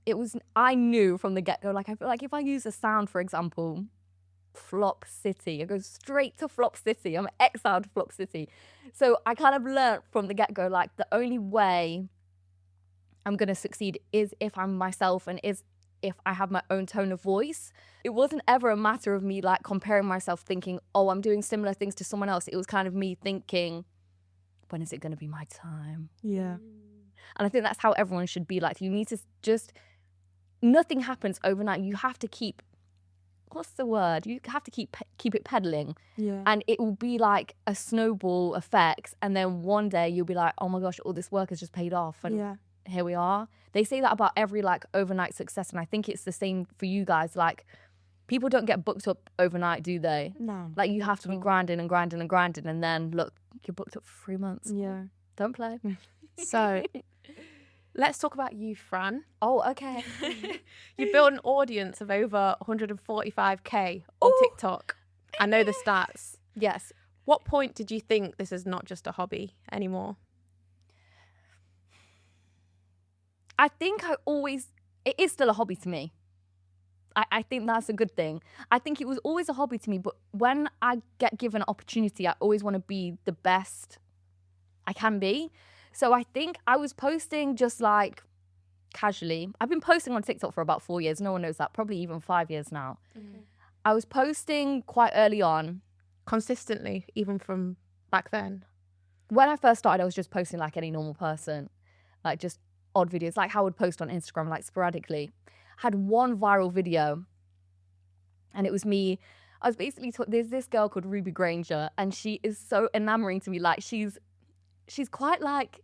I knew from the get-go, like I feel like if I use a sound, for example, Flop City, I go straight to Flop City. I'm exiled to Flop City. So I kind of learned from the get-go, like the only way I'm going to succeed is if I'm myself and is if I have my own tone of voice. It wasn't ever a matter of me like comparing myself thinking, oh, I'm doing similar things to someone else. It was kind of me thinking, when is it going to be my time? Yeah. And I think that's how everyone should be. Like, you need to nothing happens overnight. You have to keep, what's the word? You have to keep it pedaling. Yeah. And it will be like a snowball effect. And then one day you'll be like, oh my gosh, all this work has just paid off. And here we are. They say that about every like overnight success. And I think it's the same for you guys. Like, people don't get booked up overnight, do they? No. Like, you have to be grinding and grinding and grinding. And then look, you're booked up for 3 months. Yeah. Don't play. So let's talk about you, Fran. Oh, okay. You built an audience of over 145k on TikTok. I know the stats. Yes. What point did you think this is not just a hobby anymore? I think it is still a hobby to me. I think that's a good thing. I think it was always a hobby to me, but when I get given an opportunity, I always want to be the best I can be. So I think I was posting just like casually. I've been posting on TikTok for about 4 years. No one knows that. Probably even 5 years now. Mm-hmm. I was posting quite early on. Consistently, even from back then? When I first started, I was just posting like any normal person. Like just odd videos, like how I would post on Instagram, like sporadically. Had one viral video, and it was me. I was basically there's this girl called Ruby Granger, and she is so enamoring to me. Like she's quite like,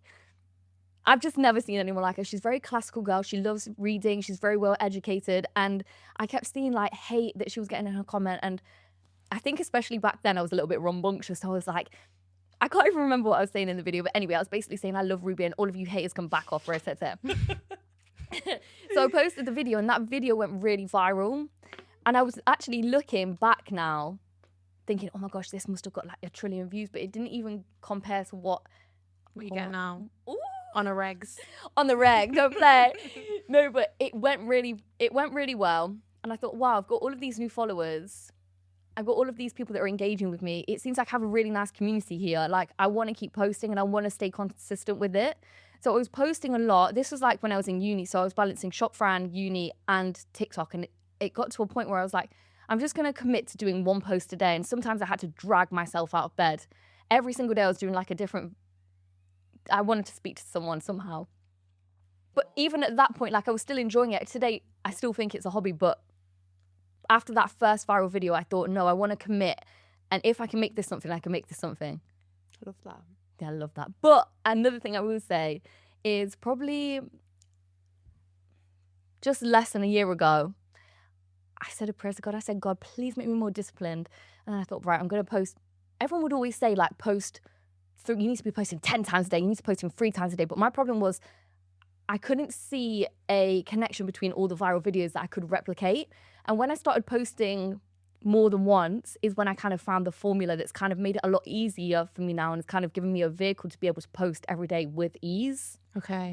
I've just never seen anyone like her. She's a very classical girl. She loves reading. She's very well educated. And I kept seeing like hate that she was getting in her comment. And I think especially back then I was a little bit rambunctious. So I was like, I can't even remember what I was saying in the video. But anyway, I was basically saying I love Ruby and all of you haters can back off, right? So I posted the video and that video went really viral. And I was actually looking back now thinking, oh my gosh, this must have got like 1 trillion views. But it didn't even compare to what you get now. Ooh. On a regs. On the reg, don't play. No, but it went really well. And I thought, wow, I've got all of these new followers. I've got all of these people that are engaging with me. It seems like I have a really nice community here. Like I want to keep posting and I want to stay consistent with it. So I was posting a lot. This was like when I was in uni. So I was balancing Shop Fran, uni and TikTok. And it got to a point where I was like, I'm just going to commit to doing 1 post a day. And sometimes I had to drag myself out of bed. Every single day I was doing like a different, I wanted to speak to someone somehow. But even at that point, like I was still enjoying it. Today, I still think it's a hobby. But after that first viral video, I thought, no, I want to commit. And if I can make this something, I can make this something. I love that. Yeah, I love that. But another thing I will say is probably just less than a year ago, I said a prayer to God. I said, God, please make me more disciplined. And I thought, right, I'm going to post. Everyone would always say, like, you need to be posting 10 times a day. You need to be posting 3 times a day. But my problem was I couldn't see a connection between all the viral videos that I could replicate. And when I started posting more than once is when I kind of found the formula that's kind of made it a lot easier for me now and it's kind of given me a vehicle to be able to post every day with ease. Okay.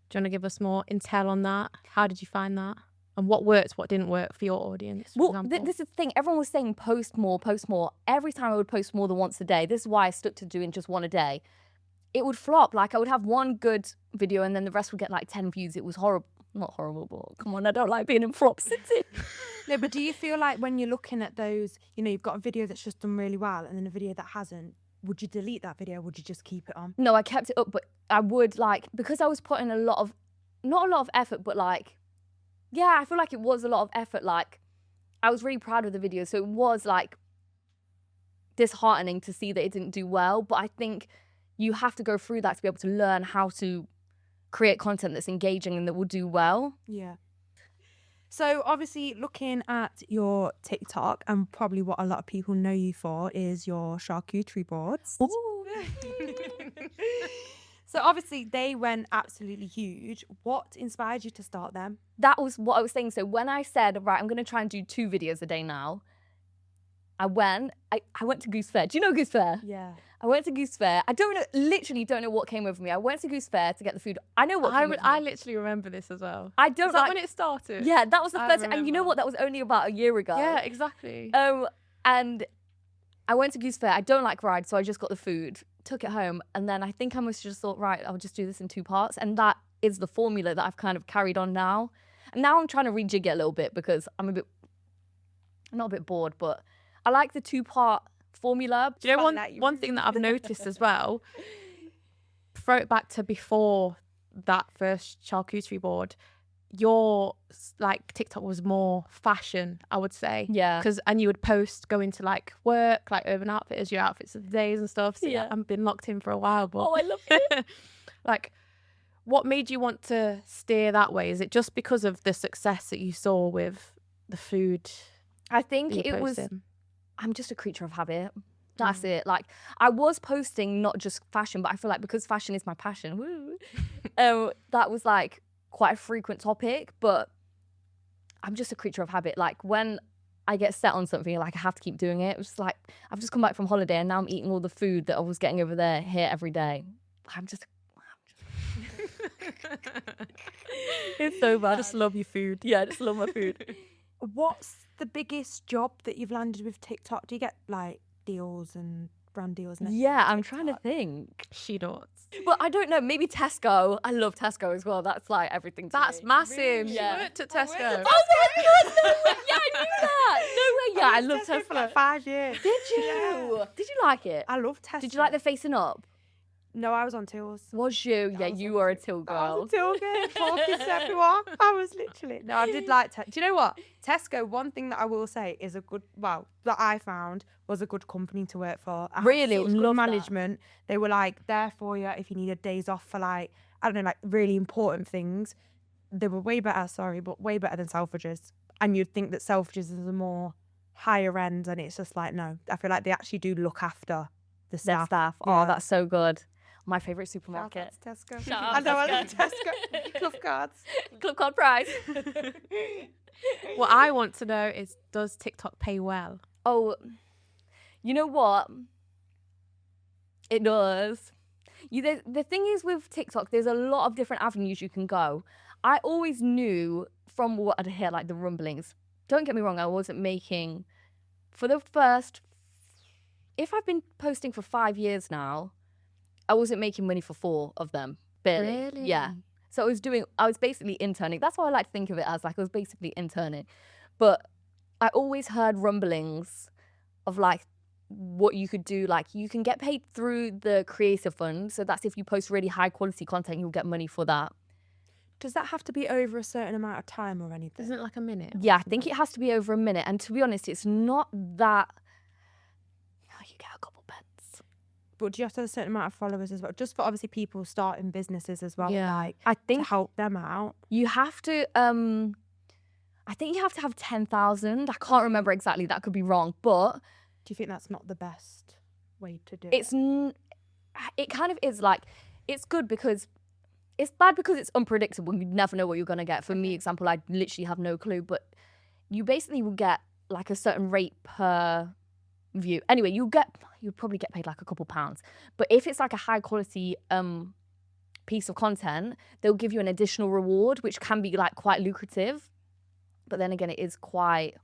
Do you want to give us more intel on that? How did you find that? And what worked, what didn't work for your audience, for example? This is the thing. Everyone was saying post more, post more. Every time I would post more than once a day, this is why I stuck to doing just 1 a day, it would flop. Like I would have one good video and then the rest would get like 10 views. It was horrible. Not horrible, but come on, I don't like being in flop city. No, but do you feel like when you're looking at those, you know, you've got a video that's just done really well and then a video that hasn't, would you delete that video? Would you just keep it on? No, I kept it up, but I would like, because I was putting not a lot of effort, but like, yeah, I feel like it was a lot of effort. Like, I was really proud of the video. So it was like disheartening to see that it didn't do well. But I think you have to go through that to be able to learn how to create content that's engaging and that will do well. Yeah. So obviously looking at your TikTok and probably what a lot of people know you for is your charcuterie boards. Ooh. So obviously they went absolutely huge. What inspired you to start them? That was what I was saying. So when I said, right, I'm going to try and do 2 videos a day now, I went to Goose Fair. Do you know Goose Fair? Yeah. I went to Goose Fair. I literally don't know what came over me. I went to Goose Fair to get the food. I know what came over me. I literally remember this as well. I don't Is that when it started? Yeah, that was the I first. And you know remember. what? That was only about a year ago. Yeah, exactly. And I went to Goose Fair. I don't like rides, so I just got the food, took it home, and then I think I must have just thought, right, I'll just do this in 2 parts. And that is the formula that I've kind of carried on now. And now I'm trying to rejig it a little bit because I'm not a bit bored, but I like the 2-part formula. Do you know one thing that I've noticed as well? Throw it back to before that first charcuterie board. Your like TikTok was more fashion, I would say. Yeah. And you would post going to like work, like Urban Outfitters, your outfits of the days and stuff. So Yeah. I've been locked in for a while, but Oh, I love it. like, what made you want to steer that way? Is it just because of the success that you saw with the food? I think that you it was. posted? I'm just a creature of habit. That's it. Like I was posting not just fashion, but I feel like because fashion is my passion, that was like quite a frequent topic. But I'm just a creature of habit. Like when I get set on something, like I have to keep doing it. It's like I've just come back from holiday and now I'm eating all the food that I was getting over there here every day. It's so bad. I just love your food. Yeah, I just love my food. What's the biggest job that you've landed with TikTok? Do you get like deals and brand deals? And Yeah, I'm trying to think. She does. But I don't know, maybe Tesco. I love Tesco as well. That's like everything to That's me. massive. Really? She Yeah. worked at Tesco. Oh my God, no way. Yeah, I knew that. No way. Yeah, I love Tesco for Tesco. like 5 years. Did you? Did you like it? I love Tesco. Did you like the facing up? No, I was on tills. Was you? Yeah, was you on were a till. till I girl. was a till girl. Talking to everyone. I was literally. No, I did like. Do you know what? Tesco. One thing that I will say is a good. Well, that I found was a good company to work for. I had Really? such good Love that. management. They were like there for you if you needed days off for like I don't know, like really important things. They were way better. Sorry, but way better than Selfridges. And you'd think that Selfridges is a more higher end, and it's just like no. I feel like they actually do look after the Their staff. staff. Yeah. Oh, that's so good. My favourite Shout supermarket. out to Tesco. Shout I out know, I Tesco. love Tesco. Club cards. Club card prize. What I want to know is, does TikTok pay well? Oh, you know what? It does. The thing is with TikTok, there's a lot of different avenues you can go. I always knew from what I'd hear, like the rumblings. Don't get me wrong, I wasn't making, for the first, if I've been posting for 5 years now, I wasn't making money for 4 of them. Barely. Really? Yeah. So I was basically interning. That's what I like to think of it as, like I was basically interning. But I always heard rumblings of like what you could do. Like you can get paid through the creator fund. So that's if you post really high quality content, you'll get money for that. Does that have to be over a certain amount of time or anything? Isn't it like a minute? Yeah, I think it has to be over a minute. And to be honest, it's not that, you get a couple pence. But do you have to have a certain amount of followers as well? Just for obviously people starting businesses as well. Yeah. Like I to think help them out. you have to, I think you have to have 10,000. I can't remember exactly. That could be wrong. But Do you think that's not the best way to do it kind of is like, it's good because it's bad because it's unpredictable. You never know what you're going to get. For me, example, I literally have no clue. But you basically will get like a certain rate per view. Anyway, you'll probably get paid like a couple pounds. But if it's like a high quality piece of content, they'll give you an additional reward, which can be like quite lucrative. But then again, it is quite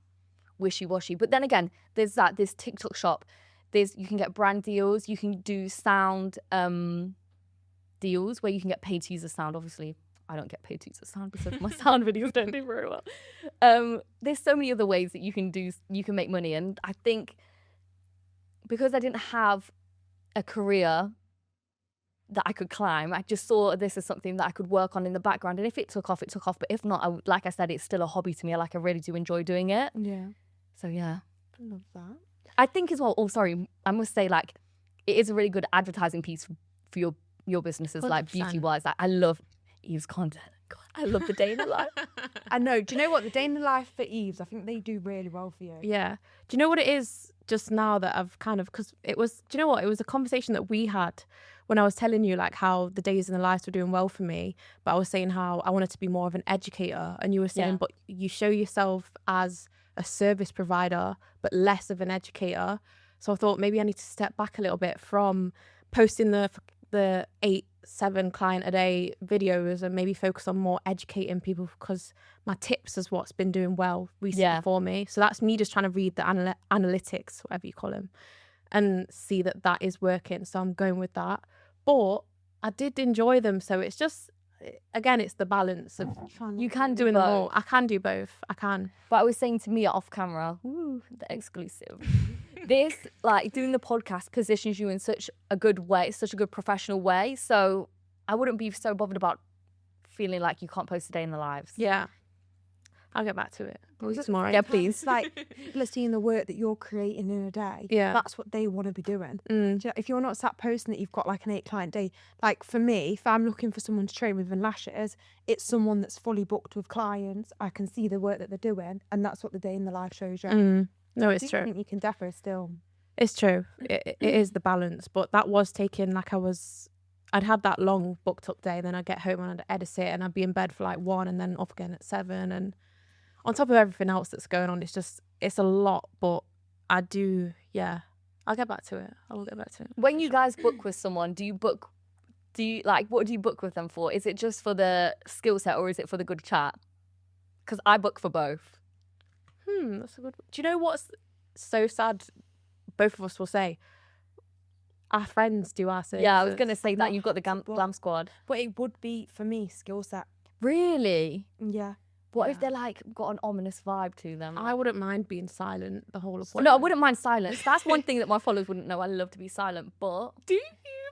wishy-washy. But then again, there's this TikTok shop. You can get brand deals. You can do sound deals where you can get paid to use the sound. Obviously, I don't get paid to use the sound because my sound videos don't do very well. There's so many other ways that you can make money. And I think because I didn't have a career that I could climb, I just saw this as something that I could work on in the background. And if it took off, it took off. But if not, like I said, it's still a hobby to me. I really do enjoy doing it. Yeah. So yeah. I love that. I think as well, I must say, like, it is a really good advertising piece for your businesses, 100%. like beauty-wise. Like, I love Eve's content. God, I love the day in the life. I know. Do you know what? The day in the life for Eves, I think they do really well for you. Yeah. Do you know what it is just now that I've kind of, because it was, do you know what? It was a conversation that we had when I was telling you like how the days in the lives were doing well for me, but I was saying how I wanted to be more of an educator, and you were saying, Yeah. but you show yourself as a service provider, but less of an educator. So I thought maybe I need to step back a little bit from posting the 8-7 client a day videos and maybe focus on more educating people, because my tips is what's been doing well recently for me. So that's me just trying to read the analytics, whatever you call them, and see that is working. So I'm going with that. But I did enjoy them. So it's just, again, it's the balance of You can do doing them both. all. I can do both. I can. But I was saying to Mia off camera, the exclusive. This, like, doing the podcast positions you in such a good way, such a good professional way. So I wouldn't be so bothered about feeling like you can't post a day in the lives. Yeah. I'll get back to it. Tomorrow. Yeah, please. It's like people are seeing the work that you're creating in a day. Yeah. That's what they want to be doing. Mm. Do you know, if you're not sat posting that you've got like an 8 client day, like for me, if I'm looking for someone to train with lashes, it's someone that's fully booked with clients. I can see the work that they're doing, and that's what the day in the life shows you. Mm. No, it's I true. think you can definitely still. It's true. It is the balance, but that was taking I'd have that long booked up day, then I'd get home and I'd edit it, and I'd be in bed for like 1 and then off again at 7. And on top of everything else that's going on, it's a lot, but I'll get back to it. I will get back to it. When you guys book with someone, what do you book with them for? Is it just for the skill set, or is it for the good chat? Because I book for both. That's a good. Do you know what's so sad? Both of us will say, our friends do our services. Yeah, I was going to say that. not You've got the have to book. glam squad. But it would be for me skill set. Really? Yeah. What if Yeah. they're like got an ominous vibe to them? I wouldn't mind being silent the whole appointment. No, I wouldn't mind silence. That's one thing that my followers wouldn't know. I love to be silent, but Do you?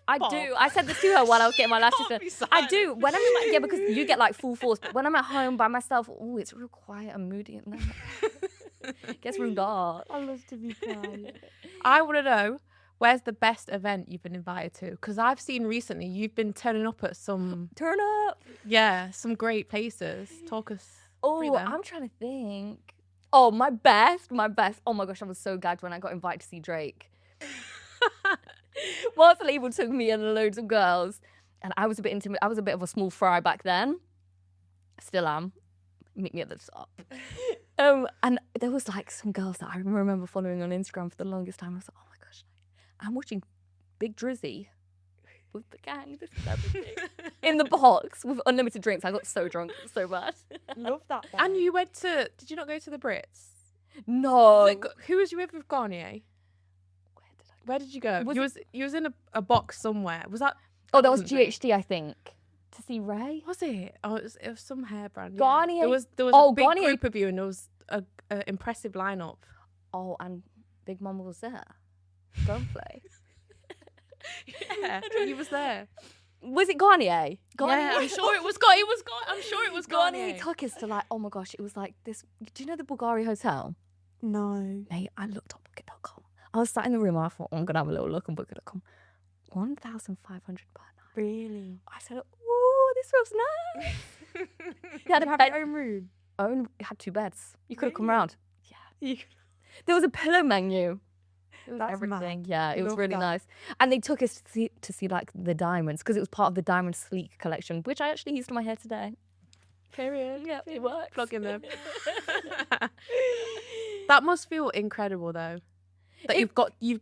I do. I said this to her while I was getting my lashes done. I do. When I'm in because you get like full force. But when I'm at home by myself, oh, it's real quiet and moody. And then it gets real dark. I love to be quiet. I want to know, where's the best event you've been invited to? Because I've seen recently you've been turning up at some some great places. Talk us through them. I'm trying to think. Oh, my best. Oh my gosh, I was so gagged when I got invited to see Drake. Whilst label took me and loads of girls, and I was a bit intimate. I was a bit of a small fry back then. Still am. Meet me at the top. And there was like some girls that I remember following on Instagram for the longest time. I was like, oh my gosh, I'm watching Big Drizzy with the gang. This is everything. In the box with unlimited drinks. I got so drunk, so bad. Love that. And you went to? Did you not go to the Brits? No. Who was you with Garnier? Where did you go? You was in a box somewhere. Was that? Oh, that was GHD, I think. To see Ray. Was it? Oh, it was some hair brand. Garnier. Yeah. There was a big Garnier group of you, and there was a impressive lineup. Oh, and Big Mama was there. Don't play. Yeah, you was there. Was it Garnier? Yeah, I'm sure it was Garnier. I'm sure it was Garnier. Garnier took us to like, oh my gosh, it was like this. Do you know the Bulgari Hotel? No. Mate, I looked up Booking.com. I was sat in the room. I thought, I'm gonna have a little look on Booking.com. 1,500 per night. Really? I said, oh, this feels nice. You had have your own room. It had 2 beds. You could have come Really? round. Yeah. There was a pillow menu. It was That's everything. mad. Yeah, it was Love really that. nice. And they took us to see like the diamonds because it was part of the Diamond Sleek collection, which I actually used in my hair today. Period. Yeah, it works. Plug in them. That must feel incredible though. That you've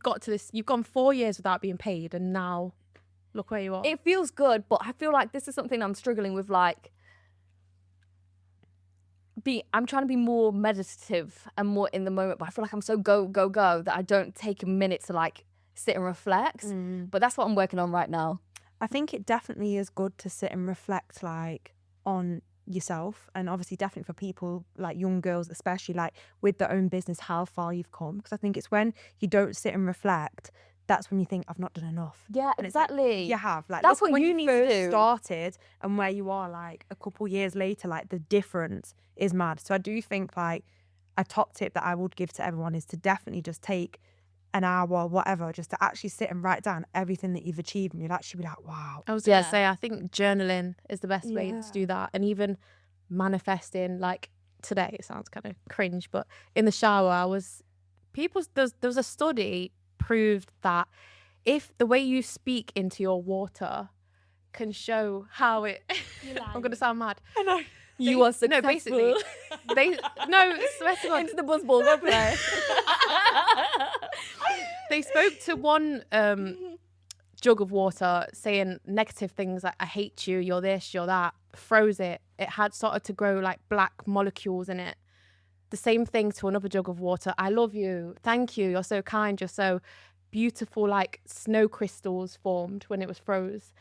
got to this. You've gone 4 years without being paid, and now look where you are. It feels good, but I feel like this is something I'm struggling with. Like, I'm trying to be more meditative and more in the moment, but I feel like I'm so go that I don't take a minute to like sit and reflect. But that's what I'm working on right now. I think it definitely is good to sit and reflect like on yourself, and obviously definitely for people like young girls, especially like with their own business, how far you've come. Because I think it's when you don't sit and reflect, that's when you think I've not done enough. Yeah, And it's like, exactly. you have. Like That's look what when you need to first do. started and where you are like a couple years later, like the difference is mad. So I do think like a top tip that I would give to everyone is to definitely just take an hour, whatever, just to actually sit and write down everything that you've achieved, and you'll actually be like, wow. I was gonna say, I think journaling is the best way to do that, and even manifesting. Like today, it sounds kind of cringe, but in the shower, there was a study proved that if the way you speak into your water can show how it, I'm gonna sound mad. I know. You are successful. No, basically, swear to God, Into the buzzball, go play. they spoke to one jug of water saying negative things like I hate you, you're this, you're that, froze it. It had started to grow like black molecules in it. The same thing to another jug of water. I love you. Thank you. You're so kind. You're so beautiful, like snow crystals formed when it was froze.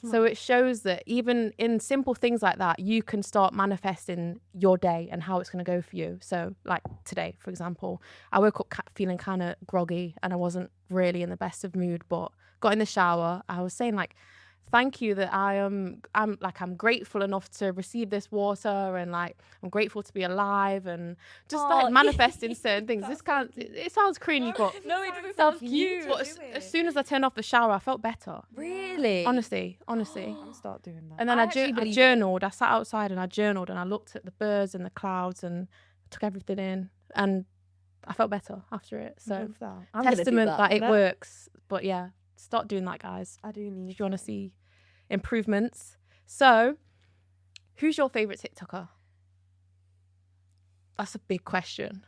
So it shows that even in simple things like that, you can start manifesting your day and how it's going to go for you. So like today, for example, I woke up feeling kind of groggy and I wasn't really in the best of mood, but got in the shower. I was saying like, thank you that I'm grateful enough to receive this water, and like I'm grateful to be alive, and just like manifesting certain things. It sounds cringy, but No, it doesn't sound cute. but as soon as I turned off the shower, I felt better. Really? Honestly. I'll start doing that. And then I I actually believe journaled. I sat outside and I journaled, and I looked at the birds and the clouds and took everything in, and I felt better after it. So Love that. I'm gonna do testament that it No. works. But yeah, start doing that, guys, I do need if you want to see improvements. So who's your favorite TikToker? That's a big question.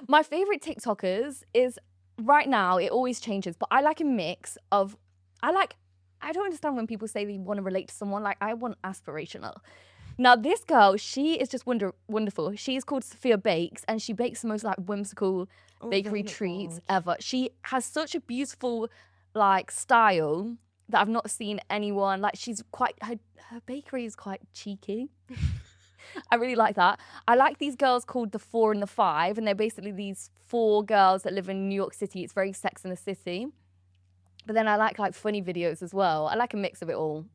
My favorite TikTokers is right now, it always changes, but I like a mix of, I don't understand when people say they want to relate to someone. Like, I want aspirational. Now, this girl, she is just wonderful. She is called Sophia Bakes, and she bakes the most like whimsical bakery treats ever. She has such a beautiful like style that I've not seen anyone. Like, she's quite, her bakery is quite cheeky. I really like that. I like these girls called the 4 and the 5, and they're basically these 4 girls that live in New York City. It's very Sex and the City. But then I like funny videos as well. I like a mix of it all.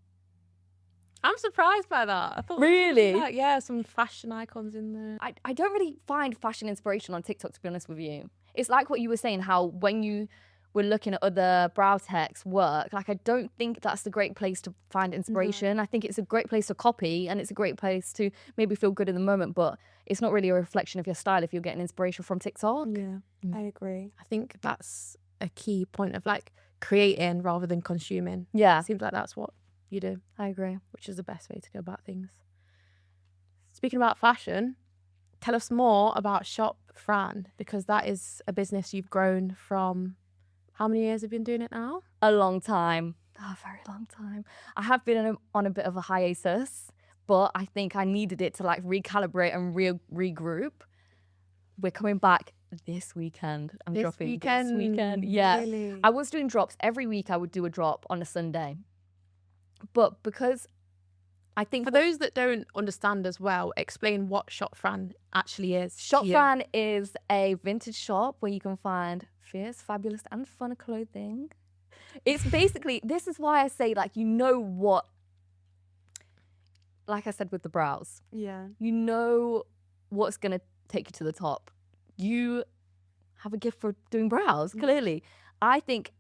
I'm surprised by that. I thought Really? like, yeah, some fashion icons in there. I don't really find fashion inspiration on TikTok, to be honest with you. It's like what you were saying, how when you were looking at other brow techs work, like I don't think that's the great place to find inspiration. I think it's a great place to copy, and it's a great place to maybe feel good in the moment, but it's not really a reflection of your style if you're getting inspiration from TikTok. Yeah, I agree. I think that's a key point of like creating rather than consuming. Yeah, It seems like that's what you do, I agree. which is the best way to go about things. Speaking about fashion, tell us more about Shop Fran, because that is a business you've grown from. How many years have you been doing it now? A long time. A very long time. I have been on a bit of a hiatus, but I think I needed it to like recalibrate and regroup. We're coming back this weekend. I'm This dropping weekend? this weekend. Yeah. Really? I was doing drops every week. I would do a drop on a Sunday. But because I think For those that don't understand as well, explain what Shop Fran actually is. Shop to you. Fran is a vintage shop where you can find fierce, fabulous, and fun clothing. It's basically, this is why I say, like, you know what, like I said with the brows, Yeah. you know what's going to take you to the top. You have a gift for doing brows, clearly. I think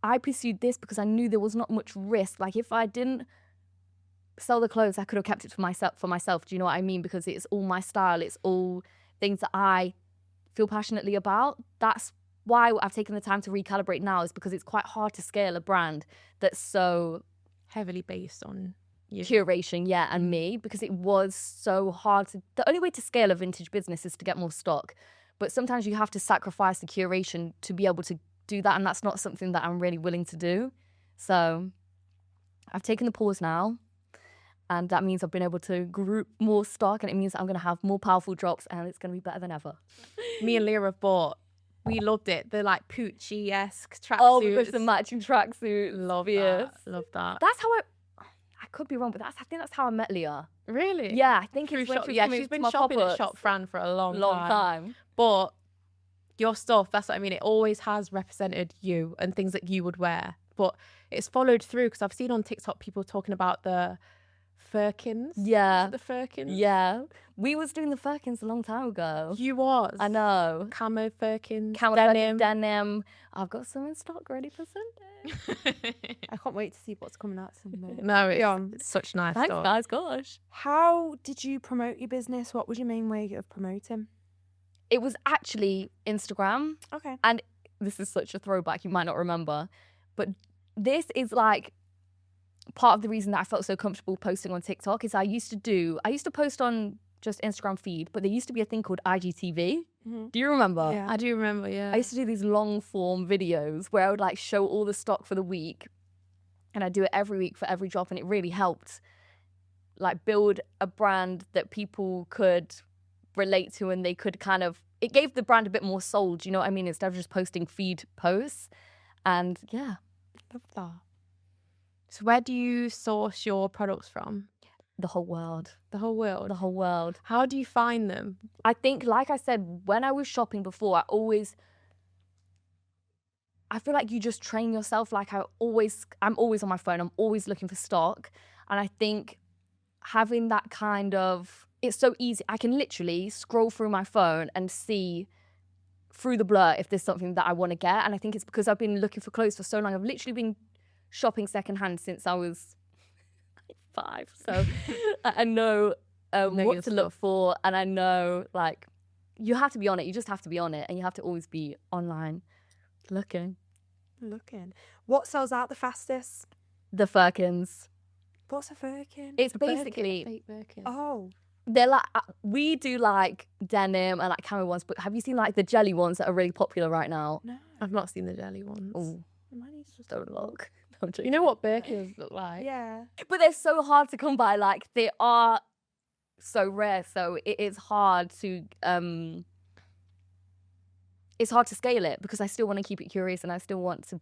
I pursued this because I knew there was not much risk. Like, if I didn't sell the clothes, I could have kept it for myself. Do you know what I mean? Because it's all my style. It's all things that I feel passionately about. That's why I've taken the time to recalibrate now, is because it's quite hard to scale a brand that's so Heavily based on you. curation, yeah, and me, because it was so hard to. The only way to scale a vintage business is to get more stock, but sometimes you have to sacrifice the curation to be able to do that, and that's not something that I'm really willing to do. So I've taken the pause now, and that means I've been able to group more stock, and it means I'm going to have more powerful drops, and it's going to be better than ever. Me and Leah have bought. We loved it. They're like Poochie-esque tracksuits. Oh, because the matching tracksuit. Love fierce. that. Love that. That's how I could be wrong, but I think that's how I met Leah. Really? Yeah, I think Through it's when shop, she was yeah, coming she's to been my shopping at pop-ups. Shop Fran for a long Long time. But your stuff, that's what I mean. It always has represented you and things that you would wear. But it's followed through, because I've seen on TikTok people talking about the firkins. Yeah. The firkins. Yeah. We was doing the firkins a long time ago. You was. I know. Camo firkins. Camel denim. denim. I've got some in stock ready for Sunday. I can't wait to see what's coming out someday. No, Yeah. it's such nice Thanks, stuff. guys. Gosh. How did you promote your business? What was your main way of promoting? It was actually Instagram. Okay. And this is such a throwback, you might not remember. But this is like part of the reason that I felt so comfortable posting on TikTok is I used to post on just Instagram feed, but there used to be a thing called IGTV. Mhm. Do you remember? Yeah. I do remember, yeah. I used to do these long form videos where I would like show all the stock for the week, and I'd do it every week for every drop, and it really helped like build a brand that people could relate to, and they could kind of, it gave the brand a bit more soul, do you know what I mean? Instead of just posting feed posts. And yeah, Love that. So where do you source your products from? the whole world, The whole world. the whole world. How do you find them? I think, like I said, when I was shopping before, I feel like you just train yourself. Like I'm always on my phone. I'm always looking for stock. And I think having that kind of, it's so easy. I can literally scroll through my phone and see through the blur if there's something that I want to get. And I think it's because I've been looking for clothes for so long. I've literally been shopping secondhand since I was 5. So I know Know your what to look stuff. for. And I know, like, you have to be on it. You just have to be on it. And you have to always be online looking. What sells out the fastest? The Firkins. What's a firkin? It's A Birkin, basically, fake Birkin. Oh. they're like, we do like denim and like camo ones, but have you seen like the jelly ones that are really popular right now? No. I've not seen the jelly ones. Oh, Mine is just don't look. I'm You joking. know what Birkins look like? Yeah. But they're so hard to come by. Like they are so rare. So it is hard to scale it because I still want to keep it curious and I still want to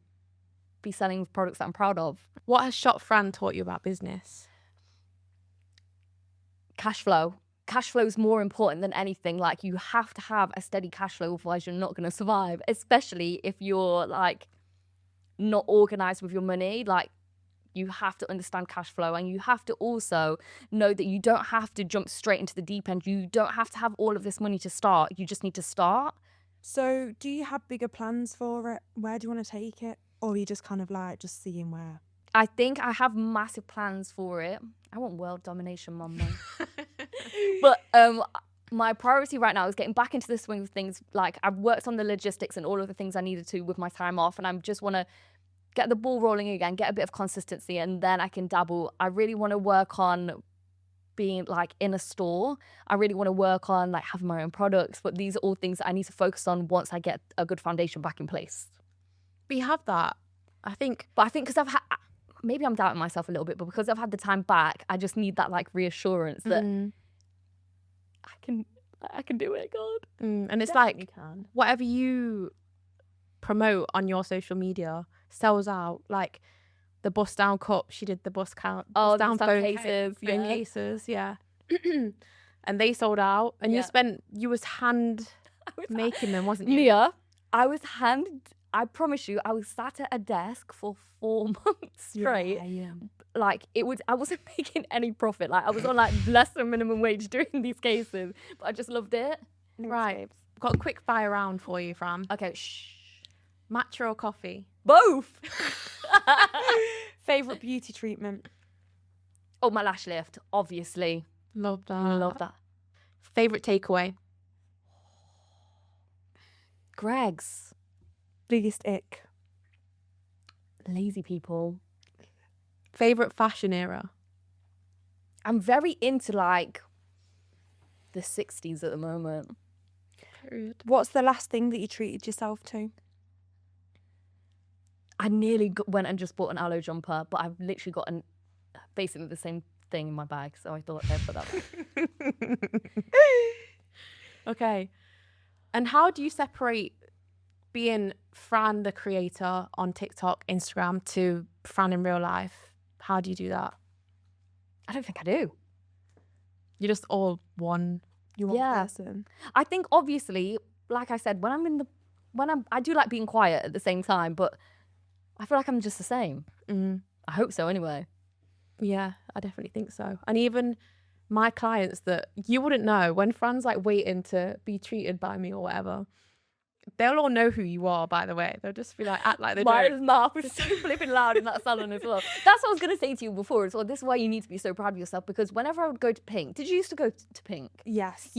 be selling products that I'm proud of. What has Shop Fran taught you about business? Cash flow. Cash flow is more important than anything. Like you have to have a steady cash flow, otherwise you're not going to survive, especially if you're like not organized with your money. Like, you have to understand cash flow, and you have to also know that you don't have to jump straight into the deep end. You don't have to have all of this money to start. You just need to start. So do you have bigger plans for it? Where do you want to take it? Or are you just kind of like just seeing where? I think I have massive plans for it. I want world domination, mama. But my priority right now is getting back into the swing of things. Like, I've worked on the logistics and all of the things I needed to with my time off, and I just want to get the ball rolling again, get a bit of consistency, and then I can dabble. I really want to work on being like in a store. I really want to work on like having my own products, but these are all things that I need to focus on once I get a good foundation back in place. But you have that, I think. But I think because I've had, maybe I'm doubting myself a little bit, but because I've had the time back, I just need that like reassurance that I can do it, God. And it's Definitely like can. whatever you promote on your social media sells out. Like the bust down cup, she did the bust count. Oh, bust down phone cases, phone yeah. cases, yeah. And they sold out. And you was hand making them, wasn't you? Nia, I promise you, I was sat at a desk for 4 months straight. Yeah. Like, I wasn't making any profit. Like, I was on like less than minimum wage doing these cases, but I just loved it. Right. Got a quick fire round for you, Fran. Okay, shh. Matcha or coffee? Both. Favorite beauty treatment? Oh, my lash lift, obviously. Love that. Love that. Favorite takeaway? Greg's. Biggest ick? Lazy people. Favorite fashion era? I'm very into like the 60s at the moment. Period. What's the last thing that you treated yourself to? I nearly went and just bought an aloe jumper, but I've literally got basically the same thing in my bag, so I thought I'd put that one. Okay. And how do you separate being Fran the creator on TikTok, Instagram to Fran in real life? How do you do that? I don't think I do. You're just all one. You want Yeah. person? I think obviously, like I said, I do like being quiet at the same time, but I feel like I'm just the same. I hope so anyway. Yeah, I definitely think so. And even my clients that you wouldn't know, when Fran's like waiting to be treated by me or whatever, they'll all know who you are, by the way. They'll just be like, act like they My don't. mouth was so flipping loud in that salon as well. That's what I was going to say to you before as well. This is why you need to be so proud of yourself, because whenever I would go to Pink, did you used to go to Pink? Yes.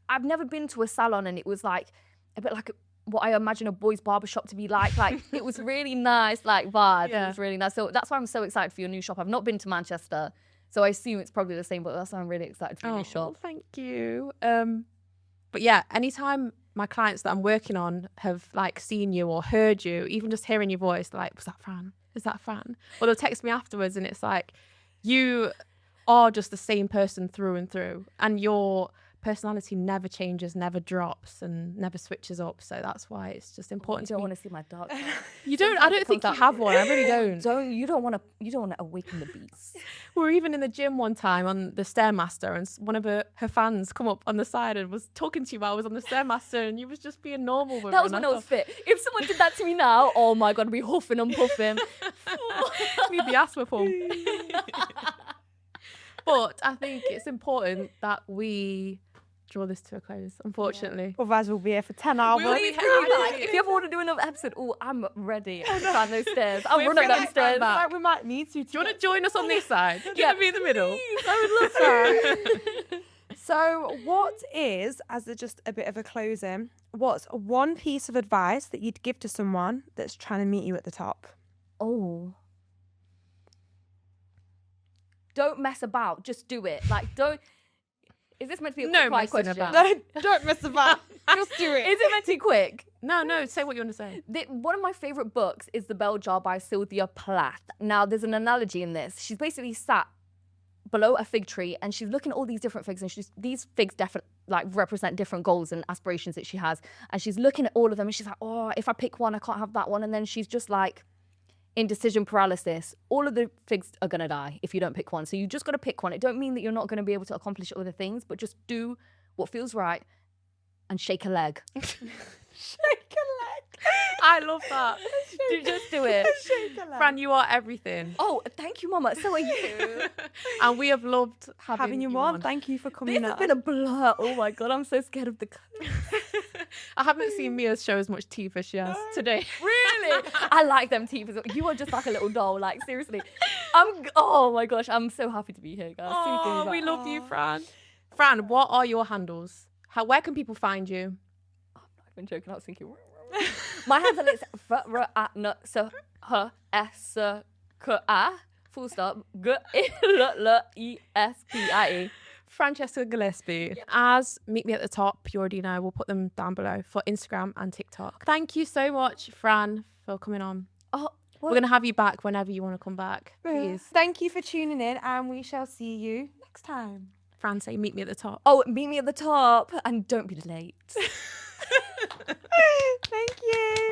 I've never been to a salon and it was like a bit like what I imagine a boy's barbershop to be like. Like, it was really nice, like vibe. Yeah. It was really nice. So that's why I'm so excited for your new shop. I've not been to Manchester, so I assume it's probably the same, but that's why I'm really excited for your new shop. Thank you. But yeah, anytime my clients that I'm working on have like seen you or heard you, even just hearing your voice, they're like, was that Fran? Is that Fran? Or they'll text me afterwards and it's like, you are just the same person through and through. And your personality never changes, never drops and never switches up. So that's why it's just important You don't to want to see my dark side. You don't, I don't think you have one. I really don't. You don't want to awaken the beast. We were even in the gym one time on the Stairmaster and one of her fans come up on the side and was talking to you while I was on the Stairmaster and you was just being normal with That her. was when I was fit. If someone did that to me now, oh my God, I'd be huffing and puffing. Need the asthma pump. But I think it's important that we draw this to a close, unfortunately. Otherwise, we'll be here for 10 hours. If you ever want to do another episode, I'm ready. I'll climb those stairs. I'll run up them stairs. We might need to. Do you want to join us on this side? Do you want to be in the middle? I would love that. So what is, as just a bit of a closing, what's one piece of advice that you'd give to someone that's trying to meet you at the top? Oh. Don't mess about. Just do it. Like, don't. Is this meant to be a No quick messing question? about. No, don't mess about. Just do it. Is it meant to be quick? No, say what you want to say. One of my favourite books is The Bell Jar by Sylvia Plath. Now, there's an analogy in this. She's basically sat below a fig tree and she's looking at all these different figs, and these figs represent different goals and aspirations that she has. And she's looking at all of them and she's like, oh, if I pick one, I can't have that one. And then she's just like, indecision paralysis. All of the figs are going to die if you don't pick one. So you just got to pick one. It don't mean that you're not going to be able to accomplish other things, but just do what feels right and shake a leg. Shake a leg. I love that. Just do it. Fran, you are everything. Oh, thank you, Mama. So are you. And we have loved Having you on. Thank you for coming This has been a blur. Oh my God, I'm so scared of the colours. I haven't seen Mia show as much teeth as she has today. Really? I like them teeth as well. You are just like a little doll. Like, seriously. Oh my gosh, I'm so happy to be here, guys. Oh, we love you, Fran. Fran, what are your handles? Where can people find you? I'm not even joking. I was thinking. My handle is F-R-A-N-S-H-S-K-A, full stop, G-L-L-E-S-P-I-E. Franchesca Gillespie. As Meet Me at the Top, you already know, we'll put them down below for Instagram and TikTok. Thank you so much, Fran, for coming on. Oh, We're going to have you back whenever you want to come back, please. Thank you for tuning in, and we shall see you next time. Fran, say Meet Me at the Top. Oh, meet me at the top and don't be late. Thank you.